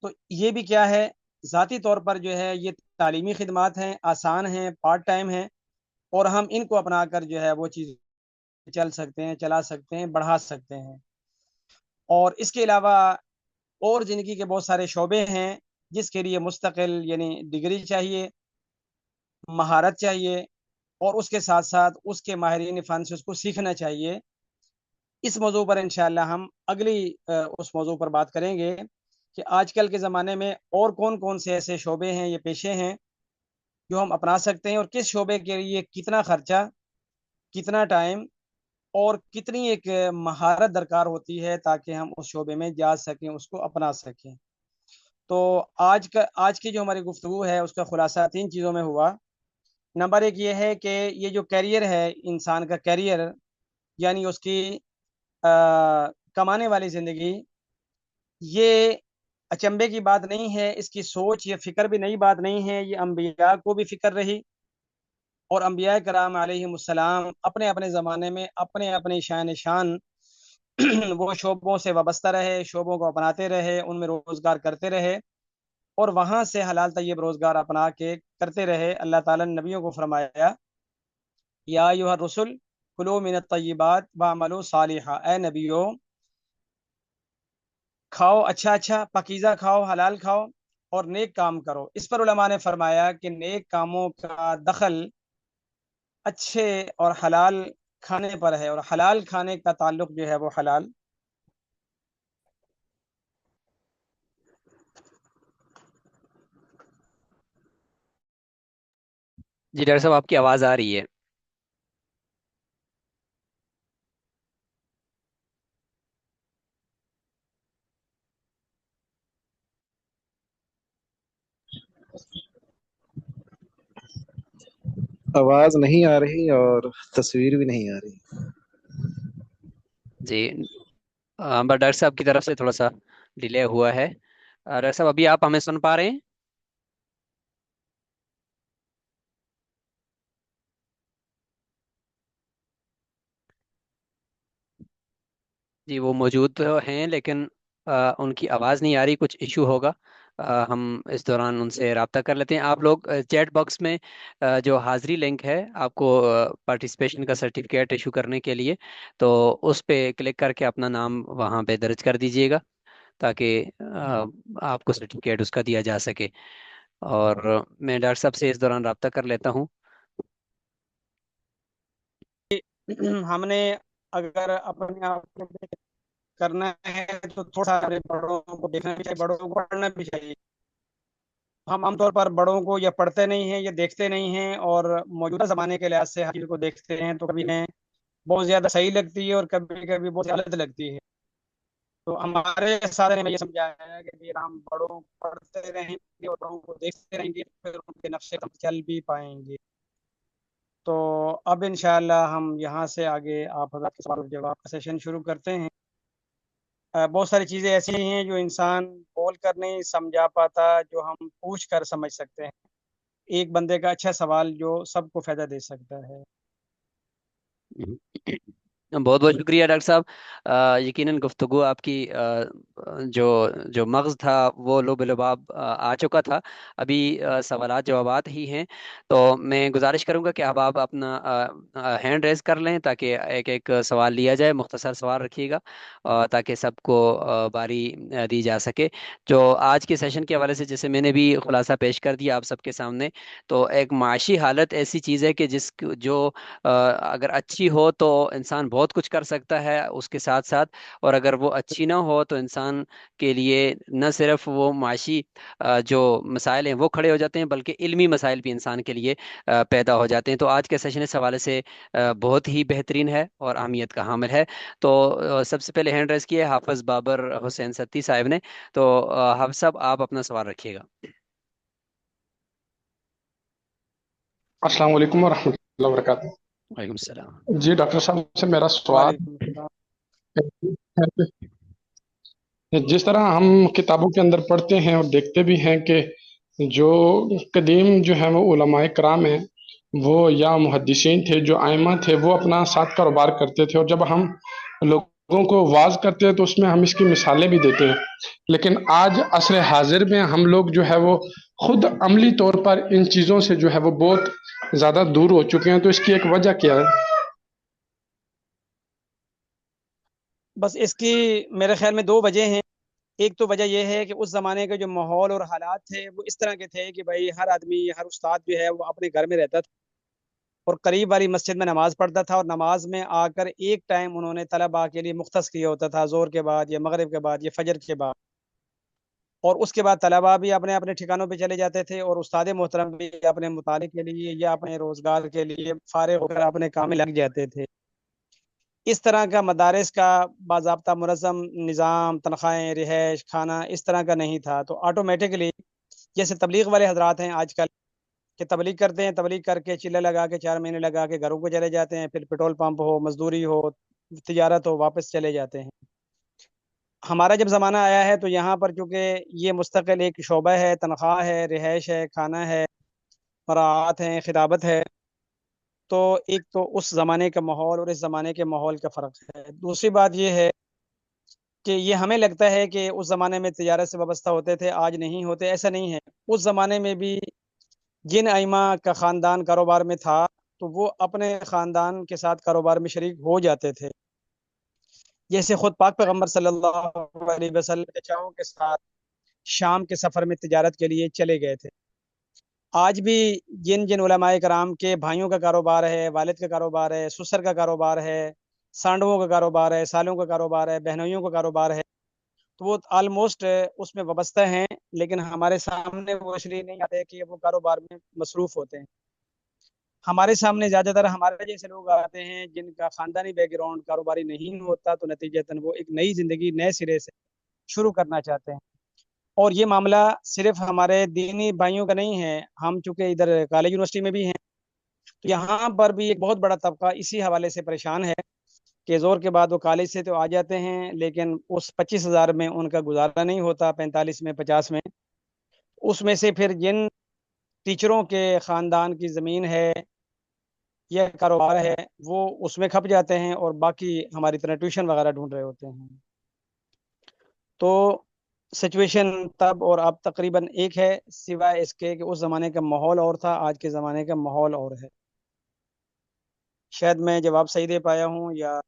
تو یہ بھی کیا ہے، ذاتی طور پر جو ہے یہ تعلیمی خدمات ہیں، آسان ہیں، پارٹ ٹائم ہیں، اور ہم ان کو اپنا کر جو ہے وہ چیز چل سکتے ہیں، چلا سکتے ہیں، بڑھا سکتے ہیں. اور اس کے علاوہ اور زندگی کے بہت سارے شعبے ہیں جس کے لیے مستقل یعنی ڈگری چاہیے، مہارت چاہیے، اور اس کے ساتھ ساتھ اس کے ماہرین فن سے اس کو سیکھنا چاہیے. اس موضوع پر انشاءاللہ ہم اگلی اس موضوع پر بات کریں گے کہ آج کل کے زمانے میں اور کون کون سے ایسے شعبے ہیں، یہ پیشے ہیں جو ہم اپنا سکتے ہیں، اور کس شعبے کے لیے کتنا خرچہ، کتنا ٹائم، اور کتنی ایک مہارت درکار ہوتی ہے تاکہ ہم اس شعبے میں جا سکیں، اس کو اپنا سکیں. تو آج کی جو ہماری گفتگو ہے اس کا خلاصہ تین چیزوں میں ہوا. نمبر ایک یہ ہے کہ یہ جو کیریئر ہے، انسان کا کیریئر، یعنی اس کی کمانے والی زندگی، یہ اچنبے کی بات نہیں ہے. اس کی سوچ یا فکر بھی نئی بات نہیں ہے، یہ انبیاء کو بھی فکر رہی. اور انبیاء کرام علیہ السلام اپنے اپنے زمانے میں اپنے اپنے شان شان وہ شعبوں سے وابستہ رہے، شعبوں کو اپناتے رہے، ان میں روزگار کرتے رہے، اور وہاں سے حلال طیب روزگار اپنا کے کرتے رہے. اللہ تعالیٰ نے نبیوں کو فرمایا، یا ایھا الرسل کلوا من الطیبات واعملوا صالحا، اے نبیوں کھاؤ اچھا اچھا، پاکیزہ کھاؤ، حلال کھاؤ، اور نیک کام کرو. اس پر علماء نے فرمایا کہ نیک کاموں کا دخل اچھے اور حلال کھانے پر ہے، اور حلال کھانے کا تعلق جو ہے وہ حلال. جی ڈاکٹر صاحب آپ کی آواز آ رہی ہے؟ آواز نہیں آ رہی اور تصویر بھی نہیں آ رہی. جی بس ڈاکٹر صاحب کی طرف سے تھوڑا سا ڈیلے ہوا ہے. ڈاکٹر صاحب ابھی آپ ہمیں سن پا رہے ہیں؟ جی وہ موجود تو ہیں لیکن ان کی آواز نہیں آ رہی، کچھ ایشو ہوگا. ہم اس دوران ان سے رابطہ کر لیتے ہیں. آپ لوگ چیٹ باکس میں جو حاضری لنک ہے آپ کو پارٹیسپیشن کا سرٹیفکیٹ ایشو کرنے کے لیے، تو اس پہ کلک کر کے اپنا نام وہاں پہ درج کر دیجیے گا تاکہ آپ کو سرٹیفکیٹ اس کا دیا جا سکے. اور میں ڈاکٹر صاحب سے اس دوران رابطہ کر لیتا ہوں. ہم نے اگر اپنے آپ کو کرنا ہے تو تھوڑا بڑوں کو دیکھنا بھی چاہیے، بڑوں کو پڑھنا بھی چاہیے. ہم عام طور پر بڑوں کو یا پڑھتے نہیں ہیں یا دیکھتے نہیں ہیں، اور موجودہ زمانے کے لحاظ سے ہر چیز کو دیکھتے ہیں تو کبھی انہیں بہت زیادہ صحیح لگتی ہے اور کبھی کبھی بہت غلط لگتی ہے. تو ہمارے سارے نے یہ سمجھایا ہے کہ ہم بڑوں کو پڑھتے رہیں گے اور بڑوں کو دیکھتے رہیں گے، پھر ان کے نقشے پر چل بھی پائیں گے. تو اب انشاءاللہ ہم یہاں سے آگے آپ حضرات کے سوال و جواب کا سیشن شروع کرتے ہیں. بہت ساری چیزیں ایسی ہیں جو انسان بول کر نہیں سمجھا پاتا، جو ہم پوچھ کر سمجھ سکتے ہیں. ایک بندے کا اچھا سوال جو سب کو فائدہ دے سکتا ہے. بہت بہت شکریہ ڈاکٹر صاحب. یقیناً گفتگو آپ کی جو جو مغز تھا وہ لب لباب آ چکا تھا. ابھی سوالات جوابات ہی ہیں، تو میں گزارش کروں گا کہ اب آپ اپنا ہینڈ ریز کر لیں تاکہ ایک ایک سوال لیا جائے. مختصر سوال رکھیے گا تاکہ سب کو باری دی جا سکے. جو آج کے سیشن کے حوالے سے جیسے میں نے بھی خلاصہ پیش کر دیا آپ سب کے سامنے، تو ایک معاشی حالت ایسی چیز ہے کہ جو اگر اچھی ہو تو انسان بہت بہت کچھ کر سکتا ہے اس کے ساتھ ساتھ، اور اگر وہ اچھی نہ ہو تو انسان کے لیے نہ صرف وہ معاشی جو مسائل ہیں وہ کھڑے ہو جاتے ہیں، بلکہ علمی مسائل بھی انسان کے لیے پیدا ہو جاتے ہیں۔ تو آج کے سیشن اس حوالے سے بہت ہی بہترین ہے اور اہمیت کا حامل ہے۔ تو سب سے پہلے ہینڈ ریز کی ہے حافظ بابر حسین ستی صاحب نے۔ تو حافظ صاحب آپ اپنا سوال رکھیے گا۔ السلام علیکم ورحمۃ اللہ وبرکاتہ۔ وعلیکم السلام۔ جی ڈاکٹر صاحب سے میرا سوال وعلیکم السلام۔ ہے کہ جس طرح ہم کتابوں کے اندر پڑھتے ہیں اور دیکھتے بھی ہیں کہ جو قدیم جو ہے وہ علماء کرام ہیں، وہ یا محدثین تھے، جو ائمہ تھے، وہ اپنا ساتھ کاروبار کرتے تھے، اور جب ہم لوگوں کو واعظ کرتے ہیں تو اس میں ہم اس کی مثالیں بھی دیتے ہیں۔ لیکن آج عصر حاضر میں ہم لوگ جو ہے وہ خود عملی طور پر ان چیزوں سے جو ہے وہ بہت زیادہ دور ہو چکے ہیں، تو اس کی ایک وجہ کیا ہے؟ بس اس کی میرے خیال میں دو وجہ ہیں۔ ایک تو وجہ یہ ہے کہ اس زمانے کے جو ماحول اور حالات تھے وہ اس طرح کے تھے کہ بھائی ہر آدمی، ہر استاد جو ہے وہ اپنے گھر میں رہتا تھا اور قریب والی مسجد میں نماز پڑھتا تھا، اور نماز میں آ کر ایک ٹائم انہوں نے طلباء کے لیے مختص کیا ہوتا تھا، زور کے بعد یا مغرب کے بعد یا فجر کے بعد، اور اس کے بعد طلباء بھی اپنے اپنے ٹھکانوں پہ چلے جاتے تھے اور استاد محترم بھی اپنے مطالعے کے لیے یا اپنے روزگار کے لیے فارغ ہو کر اپنے کام میں لگ جاتے تھے۔ اس طرح کا مدارس کا باضابطہ منظم نظام، تنخواہیں، رہائش، کھانا اس طرح کا نہیں تھا، تو آٹومیٹکلی جیسے تبلیغ والے حضرات ہیں آج کل کہ تبلیغ کرتے ہیں، تبلیغ کر کے چلے لگا کے 4 مہینے لگا کے گھروں کو چلے جاتے ہیں، پھر پیٹرول پمپ ہو، مزدوری ہو، تجارت ہو، واپس چلے جاتے ہیں۔ ہمارا جب زمانہ آیا ہے تو یہاں پر چونکہ یہ مستقل ایک شعبہ ہے، تنخواہ ہے، رہائش ہے، کھانا ہے، مراعات ہیں، خطابت ہے، تو ایک تو اس زمانے کا ماحول اور اس زمانے کے ماحول کا فرق ہے۔ دوسری بات یہ ہے کہ یہ ہمیں لگتا ہے کہ اس زمانے میں تجارت سے وابستہ ہوتے تھے، آج نہیں ہوتے، ایسا نہیں ہے۔ اس زمانے میں بھی جن ائمہ کا خاندان کاروبار میں تھا تو وہ اپنے خاندان کے ساتھ کاروبار میں شریک ہو جاتے تھے، جیسے خود پاک پیغمبر صلی اللہ علیہ وسلم چچاؤں کے ساتھ شام کے سفر میں تجارت کے لیے چلے گئے تھے۔ آج بھی جن جن علماء کرام کے بھائیوں کا کاروبار ہے، والد کا کاروبار ہے، سسر کا کاروبار ہے، سانڈووں کا کاروبار ہے، سالوں کا کاروبار ہے، بہنوئیوں کا کاروبار ہے، تو وہ آلموسٹ اس میں وابستہ ہیں، لیکن ہمارے سامنے وہ اس لیے نہیں آتے کہ وہ کاروبار میں مصروف ہوتے ہیں۔ ہمارے سامنے زیادہ تر ہمارے جیسے لوگ آتے ہیں جن کا خاندانی بیک گراؤنڈ کاروباری نہیں ہوتا، تو نتیجتاً وہ ایک نئی زندگی نئے سرے سے شروع کرنا چاہتے ہیں۔ اور یہ معاملہ صرف ہمارے دینی بھائیوں کا نہیں ہے، ہم چونکہ ادھر کالج یونیورسٹی میں بھی ہیں تو یہاں پر بھی ایک بہت بڑا طبقہ اسی حوالے سے پریشان ہے کہ زور کے بعد وہ کالج سے تو آ جاتے ہیں، لیکن اس 25,000 میں ان کا گزارا نہیں ہوتا، 45 میں، 50 میں، اس میں سے پھر جن ٹیچروں کے خاندان کی زمین ہے یا کاروبار ہے وہ اس میں کھپ جاتے ہیں اور باقی ہماری طرح ٹیوشن وغیرہ ڈھونڈ رہے ہوتے ہیں۔ تو سچویشن تب اور اب تقریباً ایک ہے، سوائے اس کے کہ اس زمانے کا ماحول اور تھا، آج کے زمانے کا ماحول اور ہے۔ شاید میں جواب صحیح دے پایا ہوں یا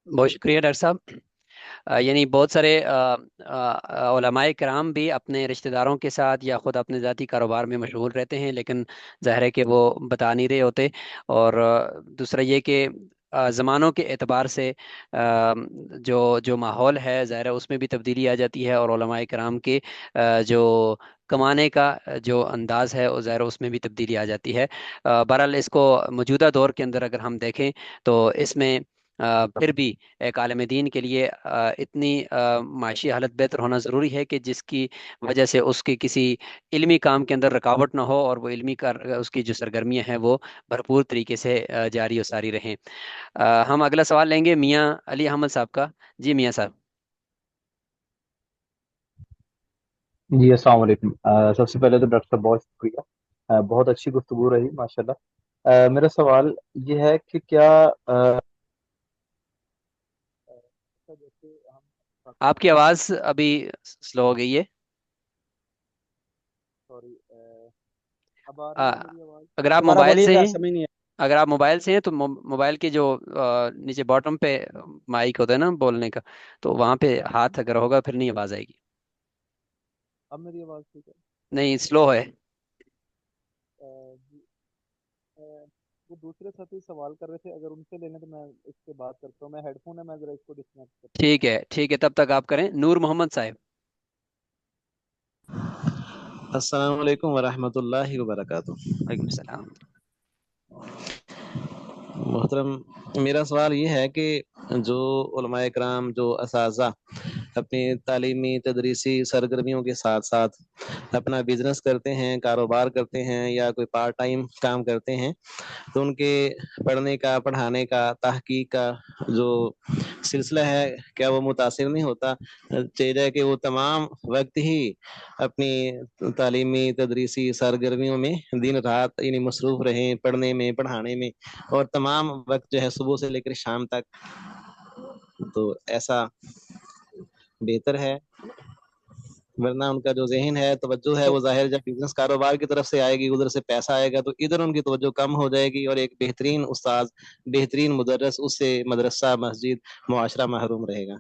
بہت شکریہ ڈاکٹر صاحب۔ یعنی بہت سارے علماء کرام بھی اپنے رشتہ داروں کے ساتھ یا خود اپنے ذاتی کاروبار میں مشغول رہتے ہیں، لیکن ظاہر ہے کہ وہ بتا نہیں رہے ہوتے۔ اور دوسرا یہ کہ زمانوں کے اعتبار سے جو جو ماحول ہے ظاہر ہے اس میں بھی تبدیلی آ جاتی ہے، اور علماء کرام کے جو کمانے کا جو انداز ہے وہ ظاہر ہے اس میں بھی تبدیلی آ جاتی ہے۔ بہرحال اس کو موجودہ دور کے اندر اگر ہم دیکھیں تو اس میں پھر بھی ایک عالم دین کے لیے اتنی معاشی حالت بہتر ہونا ضروری ہے کہ جس کی وجہ سے اس کی کسی علمی کام کے اندر رکاوٹ نہ ہو، اور وہ علمی اس کی جو سرگرمیاں ہیں وہ بھرپور طریقے سے جاری و ساری رہیں۔ ہم اگلا سوال لیں گے میاں علی احمد صاحب کا۔ جی میاں صاحب۔ جی السلام علیکم۔ سب سے پہلے تو ڈاکٹر صاحب بہت شکریہ، بہت اچھی گفتگو رہی ماشاءاللہ۔ میرا سوال یہ ہے کہ کیا جیسے ہم آپ کی آواز ابھی سلو ہو گئی ہے۔ سوری، اب آ رہی آ، ہے میری آواز؟ اگر آپ دوبارہ موبائل بولیے سے گا، ہیں، سمجھ نہیں اگر آپ موبائل سے ہیں تو موبائل کے جو نیچے باٹم پہ مائک ہوتا ہے نا بولنے کا، تو وہاں پہ ہاتھ اگر ہوگا پھر نہیں آواز آئے گی۔ اب میری آواز ٹھیک ہے؟ نہیں، سلو ہے۔ جی، وہ دوسرے ساتھی سوال کر رہے تھے، اگر ان سے لینے تو میں اس سے بات کرتا ہوں. میں ہیڈ فون ہے، میں ذرا اس کو ڈسکنیکٹ کرتا ہوں. ٹھیک ہے ٹھیک ہے، تب تک آپ کریں. نور محمد صاحب. السلام علیکم ورحمۃ اللہ وبرکاتہ. وعلیکم السلام. محترم، میرا سوال یہ ہے کہ جو علماء کرام، جو اساتذہ اپنی تعلیمی تدریسی سرگرمیوں کے ساتھ ساتھ اپنا بزنس کرتے ہیں، کاروبار کرتے ہیں، یا کوئی پارٹ ٹائم کام کرتے ہیں، تو ان کے پڑھنے کا، پڑھانے کا، تحقیق کا جو سلسلہ ہے، کیا وہ متاثر نہیں ہوتا؟ چاہیے کہ وہ تمام وقت ہی اپنی تعلیمی تدریسی سرگرمیوں میں دن رات یعنی مصروف رہیں، پڑھنے میں، پڑھانے میں، اور تمام وقت جو ہے صبح سے لے کر شام تک. تو ایسا بہتر ہے، ورنہ ان کا جو ذہن ہے، توجہ ہے، وہ ظاہر جب بزنس کاروبار کی طرف سے آئے گی، ادھر سے پیسہ آئے گا، تو ادھر ان کی توجہ کم ہو جائے گی، اور ایک بہترین استاذ، بہترین مدرس، اس سے مدرسہ، مسجد، معاشرہ محروم رہے گا.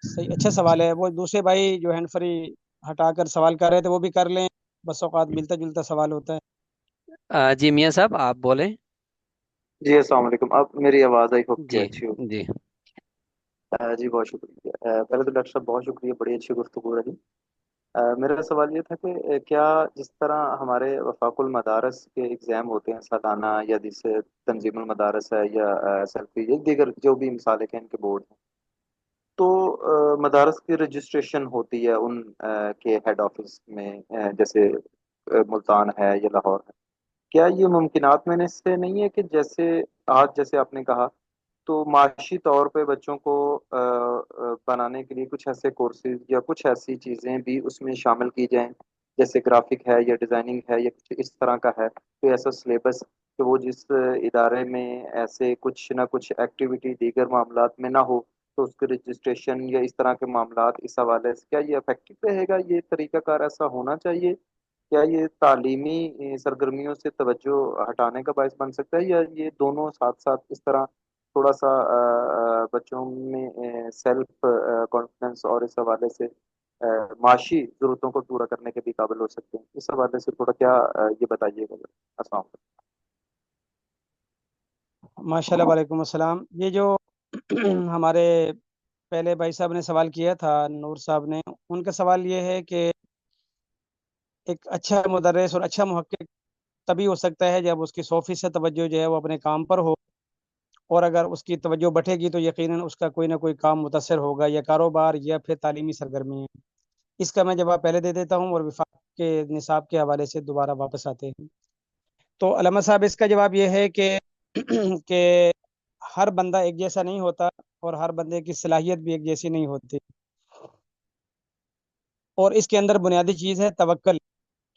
صحیح، اچھا سوال ہے. وہ دوسرے بھائی جو ہینڈ فری ہٹا کر سوال کر رہے تھے وہ بھی کر لیں، بس اوقات ملتا جلتا سوال ہوتا ہے. جی میاں صاحب آپ بولیں. جی السلام علیکم. اب میری آواز آئی، ہوپ کہ جی اچھی ہو. جی. جی بہت شکریہ. پہلے تو ڈاکٹر صاحب بہت شکریہ، بڑی اچھی گفتگو رہی. میرا سوال یہ تھا کہ کیا جس طرح ہمارے وفاق المدارس کے ایگزام ہوتے ہیں سالانہ، یا جسے تنظیم المدارس ہے، یا سیلفی، یا دیگر جو بھی مثالیں ہیں ان کے بورڈ ہیں، تو مدارس کی رجسٹریشن ہوتی ہے ان کے ہیڈ آفس میں، جیسے ملتان ہے یا لاہور ہے. کیا یہ ممکنات میں سے نہیں ہے کہ جیسے آج جیسے آپ نے کہا، تو معاشی طور پہ بچوں کو بنانے کے لیے کچھ ایسے کورسز یا کچھ ایسی چیزیں بھی اس میں شامل کی جائیں، جیسے گرافک ہے یا ڈیزائننگ ہے یا کچھ اس طرح کا ہے، کوئی ایسا سلیبس کہ وہ جس ادارے میں ایسے کچھ نہ کچھ ایکٹیویٹی دیگر معاملات میں نہ ہو، تو اس کے رجسٹریشن یا اس طرح کے معاملات اس حوالے سے کیا یہ افیکٹو رہے گا؟ یہ طریقہ کار ایسا ہونا چاہیے؟ کیا یہ تعلیمی سرگرمیوں سے توجہ ہٹانے کا باعث بن سکتا ہے، یا یہ دونوں ساتھ ساتھ اس طرح تھوڑا سا بچوں میں سیلف کانفیڈنس اور اس حوالے سے معاشی ضرورتوں کو پورا کرنے کے بھی قابل ہو سکتے ہیں؟ اس حوالے سے تھوڑا کیا یہ بتائیے گا. السلام علیکم. ماشاء اللہ، وعلیکم السلام. یہ جو ہمارے پہلے بھائی صاحب نے سوال کیا تھا، نور صاحب نے، ان کا سوال یہ ہے کہ ایک اچھا مدرس اور اچھا محقق تبھی ہو سکتا ہے جب اس کی 100% توجہ جو ہے وہ اپنے کام پر ہو، اور اگر اس کی توجہ بٹھے گی تو یقیناً اس کا کوئی نہ کوئی کام متاثر ہوگا، یا کاروبار یا پھر تعلیمی سرگرمی ہے. اس کا میں جواب پہلے دے دیتا ہوں اور وفاق کے نصاب کے حوالے سے دوبارہ واپس آتے ہیں. تو علامہ صاحب، اس کا جواب یہ ہے کہ کہ ہر بندہ ایک جیسا نہیں ہوتا، اور ہر بندے کی صلاحیت بھی ایک جیسی نہیں ہوتی، اور اس کے اندر بنیادی چیز ہے توکل.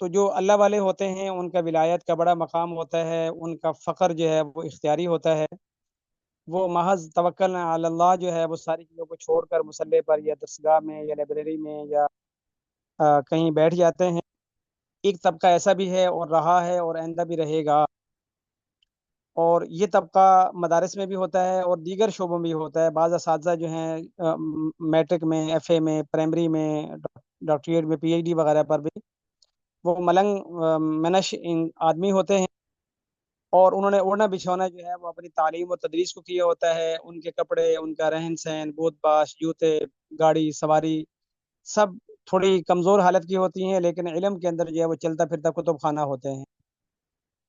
تو جو اللہ والے ہوتے ہیں ان کا ولایت کا بڑا مقام ہوتا ہے، ان کا فقر جو ہے وہ اختیاری ہوتا ہے. وہ محض توکل علی اللہ جو ہے وہ ساری چیزوں کو چھوڑ کر مصلی پر یا درسگاہ میں یا لائبریری میں یا کہیں بیٹھ جاتے ہیں. ایک طبقہ ایسا بھی ہے اور رہا ہے اور آئندہ بھی رہے گا، اور یہ طبقہ مدارس میں بھی ہوتا ہے اور دیگر شعبوں میں بھی ہوتا ہے. بعض اساتذہ جو ہیں میٹرک میں، ایف اے میں، پرائمری میں، ڈاکٹریٹ میں، پی ایچ ڈی وغیرہ پر بھی وہ ملنگ منش آدمی ہوتے ہیں، اور انہوں نے اوڑھنا بچھونا جو ہے وہ اپنی تعلیم و تدریس کو کیا ہوتا ہے. ان کے کپڑے، ان کا رہن سہن، بود باش، جوتے، گاڑی سواری سب تھوڑی کمزور حالت کی ہوتی ہیں، لیکن علم کے اندر جو ہے وہ چلتا پھرتا کتب خانہ ہوتے ہیں.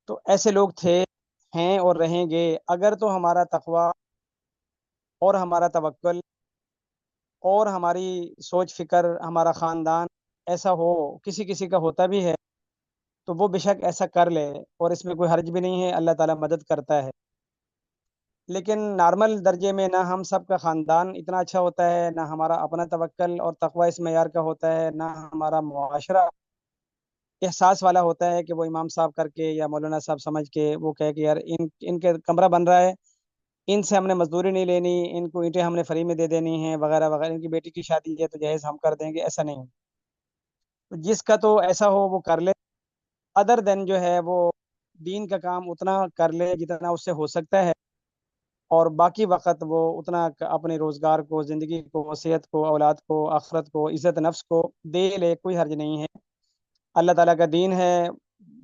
تو ایسے لوگ تھے، ہیں اور رہیں گے. اگر تو ہمارا تقوی اور ہمارا توکل اور ہماری سوچ فکر، ہمارا خاندان ایسا ہو، کسی کسی کا ہوتا بھی ہے، تو وہ بے شک ایسا کر لے، اور اس میں کوئی حرج بھی نہیں ہے، اللہ تعالیٰ مدد کرتا ہے. لیکن نارمل درجے میں نہ ہم سب کا خاندان اتنا اچھا ہوتا ہے، نہ ہمارا اپنا توکل اور تقوی اس معیار کا ہوتا ہے، نہ ہمارا معاشرہ احساس والا ہوتا ہے کہ وہ امام صاحب کر کے یا مولانا صاحب سمجھ کے وہ کہے کہ یار ان کے کمرہ بن رہا ہے، ان سے ہم نے مزدوری نہیں لینی، ان کو اینٹیں ہم نے فری میں دے دینی ہیں وغیرہ وغیرہ، ان کی بیٹی کی شادی ہے تو جہیز ہم کر دیں گے. ایسا نہیں. جس کا تو ایسا ہو وہ کر لے. ادر دین جو ہے وہ دین کا کام اتنا کر لے جتنا اس سے ہو سکتا ہے، اور باقی وقت وہ اتنا اپنے روزگار کو، زندگی کو، صحت کو، اولاد کو، آخرت کو، عزت نفس کو دے لے. کوئی حرج نہیں ہے. اللہ تعالیٰ کا دین ہے،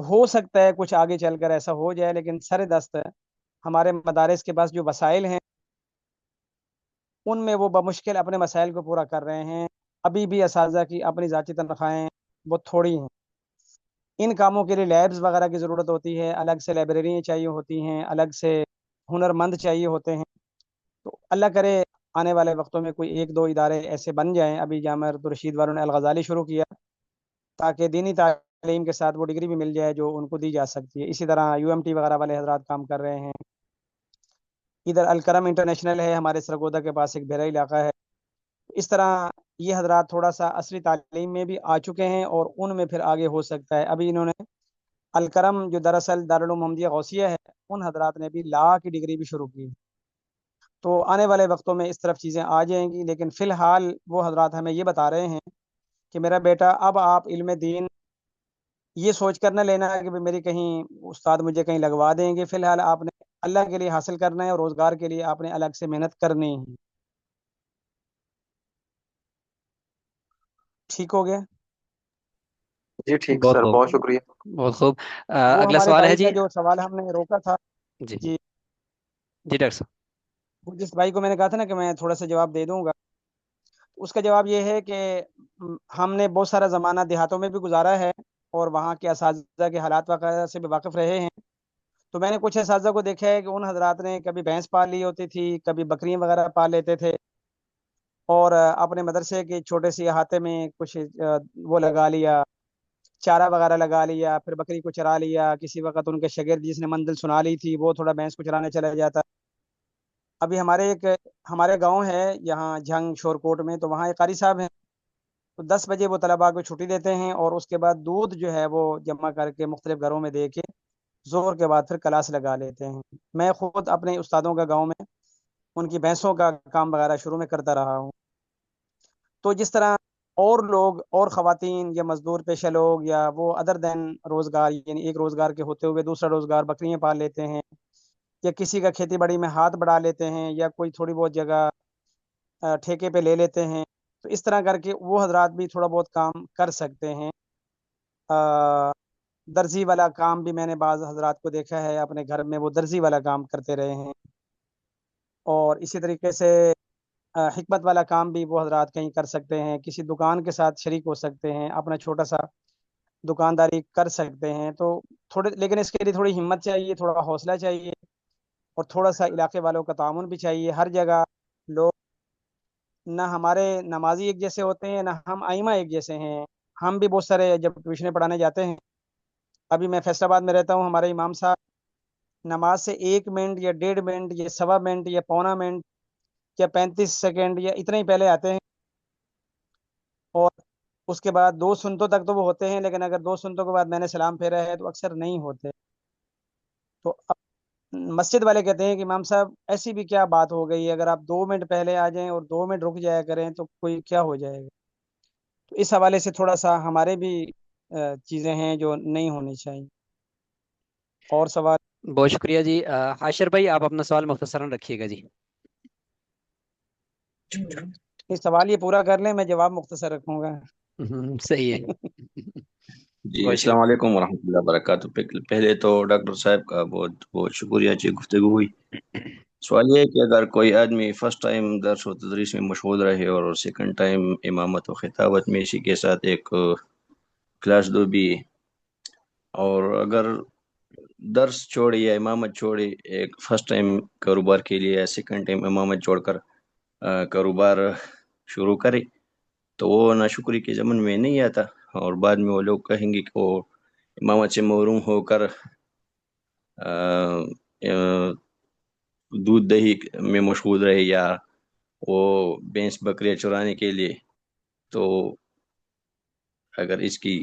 تو ہو سکتا ہے کچھ آگے چل کر ایسا ہو جائے، لیکن سر دست ہمارے مدارس کے پاس جو وسائل ہیں ان میں وہ بمشکل اپنے مسائل کو پورا کر رہے ہیں۔ ابھی بھی اساتذہ کی اپنی ذاتی تنخواہیں بہت تھوڑی ہیں۔ ان کاموں کے لیے لیبز وغیرہ کی ضرورت ہوتی ہے، الگ سے لائبریریاں چاہیے ہوتی ہیں، الگ سے ہنر مند چاہیے ہوتے ہیں۔ تو اللہ کرے آنے والے وقتوں میں کوئی ایک دو ادارے ایسے بن جائیں۔ ابھی جامعہ عبدالرشید والوں نے الغزالی شروع کیا تاکہ دینی تعلیم کے ساتھ وہ ڈگری بھی مل جائے جو ان کو دی جا سکتی ہے۔ اسی طرح UMT وغیرہ والے حضرات کام کر رہے ہیں۔ ادھر الکرم انٹرنیشنل ہے ہمارے سرگودا کے پاس، ایک بحیرہ علاقہ ہے۔ اس طرح یہ حضرات تھوڑا سا عصری تعلیم میں بھی آ چکے ہیں اور ان میں پھر آگے ہو سکتا ہے۔ ابھی انہوں نے الکرم جو دراصل دارالعلوم محمدیہ غوثیہ ہے، ان حضرات نے بھی لا کی ڈگری بھی شروع کی۔ تو آنے والے وقتوں میں اس طرف چیزیں آ جائیں گی، لیکن فی الحال وہ حضرات ہمیں یہ بتا رہے ہیں کہ میرا بیٹا اب آپ علم دین یہ سوچ کر نہ لینا ہے کہ میری کہیں استاد مجھے کہیں لگوا دیں گے۔ فی الحال آپ نے اللہ کے لیے حاصل کرنا ہے اور روزگار کے لیے آپ نے الگ سے محنت کرنی ہے۔ ٹھیک ہو گیا؟ جی ٹھیک بہت سر، خوب، بہت شکریہ۔ بہت خوب۔ وہ اگلا ہمارے سوال ہے بھائی کا جی۔ جو سوال ہم نے روکا تھا، جی جی جی ڈاکٹر صاحب۔ وہ جس بھائی کو میں نے کہا تھا نا کہ میں تھوڑا سا جواب دے دوں گا، اس کا جواب یہ ہے کہ ہم نے بہت سارا زمانہ دیہاتوں میں بھی گزارا ہے اور وہاں کے اساتذہ کے حالات وغیرہ سے بھی واقف رہے ہیں۔ تو میں نے کچھ اساتذہ کو دیکھا ہے کہ ان حضرات نے کبھی بھینس پال لی ہوتی تھی، کبھی بکریاں وغیرہ پال لیتے تھے، اور اپنے مدرسے کے چھوٹے سے احاطے میں کچھ وہ لگا لیا، چارہ وغیرہ لگا لیا، پھر بکری کو چرا لیا۔ کسی وقت ان کے شاگرد جس نے منزل سنا لی تھی وہ تھوڑا بھینس کو چرانے چلا جاتا۔ ابھی ہمارے گاؤں ہے یہاں جھنگ شورکوٹ میں، تو وہاں ایک قاری صاحب ہیں، تو 10 بجے وہ طلباء کو چھٹی دیتے ہیں اور اس کے بعد دودھ جو ہے وہ جمع کر کے مختلف گھروں میں دے کے زور کے بعد پھر کلاس لگا لیتے ہیں۔ میں خود اپنے استادوں کا گاؤں میں ان کی بھینسوں کا کام وغیرہ شروع میں کرتا رہا ہوں۔ تو جس طرح اور لوگ اور خواتین یا مزدور پیشہ لوگ یا وہ ادر دین روزگار، یعنی ایک روزگار کے ہوتے ہوئے دوسرا روزگار بکریاں پال لیتے ہیں، یا کسی کا کھیتی باڑی میں ہاتھ بڑھا لیتے ہیں، یا کوئی تھوڑی بہت جگہ ٹھیکے پہ لے لیتے ہیں، تو اس طرح کر کے وہ حضرات بھی تھوڑا بہت کام کر سکتے ہیں۔ درزی والا کام بھی میں نے بعض حضرات کو دیکھا ہے اپنے گھر میں، وہ درزی والا کام کرتے رہے ہیں۔ اور اسی طریقے سے حکمت والا کام بھی وہ حضرات کہیں کر سکتے ہیں، کسی دکان کے ساتھ شریک ہو سکتے ہیں، اپنا چھوٹا سا دکانداری کر سکتے ہیں۔ تو لیکن اس کے لیے تھوڑی ہمت چاہیے، تھوڑا حوصلہ چاہیے، اور تھوڑا سا علاقے والوں کا تعاون بھی چاہیے۔ ہر جگہ لوگ نہ ہمارے نمازی ایک جیسے ہوتے ہیں، نہ ہم ائمہ ایک جیسے ہیں۔ ہم بھی بہت سارے جب ٹیوشنیں پڑھانے جاتے ہیں، ابھی میں فیصل آباد میں رہتا ہوں، ہمارے امام صاحب نماز سے 1 منٹ یا 1.5 منٹ یا 1.25 منٹ یا 1.25 منٹ یا 35 سیکنڈ یا اتنے ہی پہلے آتے ہیں، اور اس کے بعد 2 سنتوں تک تو وہ ہوتے ہیں، لیکن اگر 2 سنتوں کے بعد میں نے سلام پھیرا ہے تو اکثر نہیں ہوتے۔ تو مسجد والے کہتے ہیں کہ امام صاحب ایسی بھی کیا بات ہو گئی ہے، اگر آپ 2 منٹ پہلے آ جائیں اور 2 منٹ رک جایا کریں تو کوئی کیا ہو جائے گا۔ تو اس حوالے سے تھوڑا سا ہمارے بھی چیزیں ہیں جو نہیں ہونی چاہیے۔ اور سوال؟ بہت شکریہ جی۔ حاشر بھائی آپ اپنا سوال مختصراً رکھیے گا جی۔ اس سوال یہ پورا کر لیں، میں جواب مختصر رکھوں گا۔ صحیح ہے۔ جی بہت السلام شکریہ۔ علیکم ورحمۃ اللہ وبرکاتہ۔ پہلے تو ڈاکٹر صاحب کا بہت بہت شکریہ، اچھی گفتگو ہوئی۔ سوال یہ ہے کہ اگر کوئی آدمی فرسٹ ٹائم درس و تدریس میں مشغول رہے اور سیکنڈ ٹائم امامت و خطابت میں اسی کے ساتھ ایک کلاس دو بھی، اور اگر درس چھوڑے یا امامت چھوڑے، ایک فرسٹ ٹائم کاروبار کے لیے یا سیکنڈ ٹائم امامت چھوڑ کر کاروبار شروع کرے، تو وہ ناشکری کے ضمن میں نہیں آتا، اور بعد میں وہ لوگ کہیں گے کہ وہ امامت سے محروم ہو کر دودھ دہی میں مشغول رہے یا وہ بھینس بکریاں چرانے کے لیے۔ تو اگر اس کی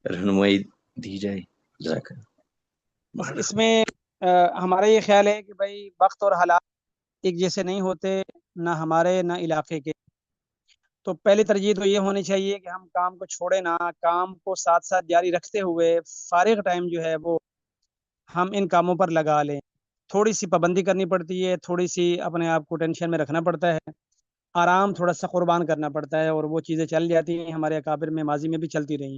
رہنمائی دی جائے، جزاک اللہ۔ اس میں ہمارا یہ خیال ہے کہ بھائی وقت اور حالات ایک جیسے نہیں ہوتے، نہ ہمارے نہ علاقے کے۔ تو پہلی ترجیح تو یہ ہونی چاہیے کہ ہم کام کو چھوڑیں نہ، کام کو ساتھ ساتھ جاری رکھتے ہوئے فارغ ٹائم جو ہے وہ ہم ان کاموں پر لگا لیں۔ تھوڑی سی پابندی کرنی پڑتی ہے، تھوڑی سی اپنے آپ کو ٹینشن میں رکھنا پڑتا ہے، آرام تھوڑا سا قربان کرنا پڑتا ہے، اور وہ چیزیں چل جاتی ہیں، ہمارے اکابر میں ماضی میں بھی چلتی رہی۔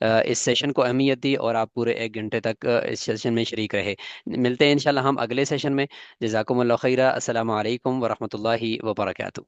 اس سیشن کو اہمیت دی اور آپ پورے 1 گھنٹے تک اس سیشن میں شریک رہے۔ ملتے ہیں انشاءاللہ ہم اگلے سیشن میں۔ جزاکم اللہ خیرہ۔ السلام علیکم ورحمۃ اللہ وبرکاتہ۔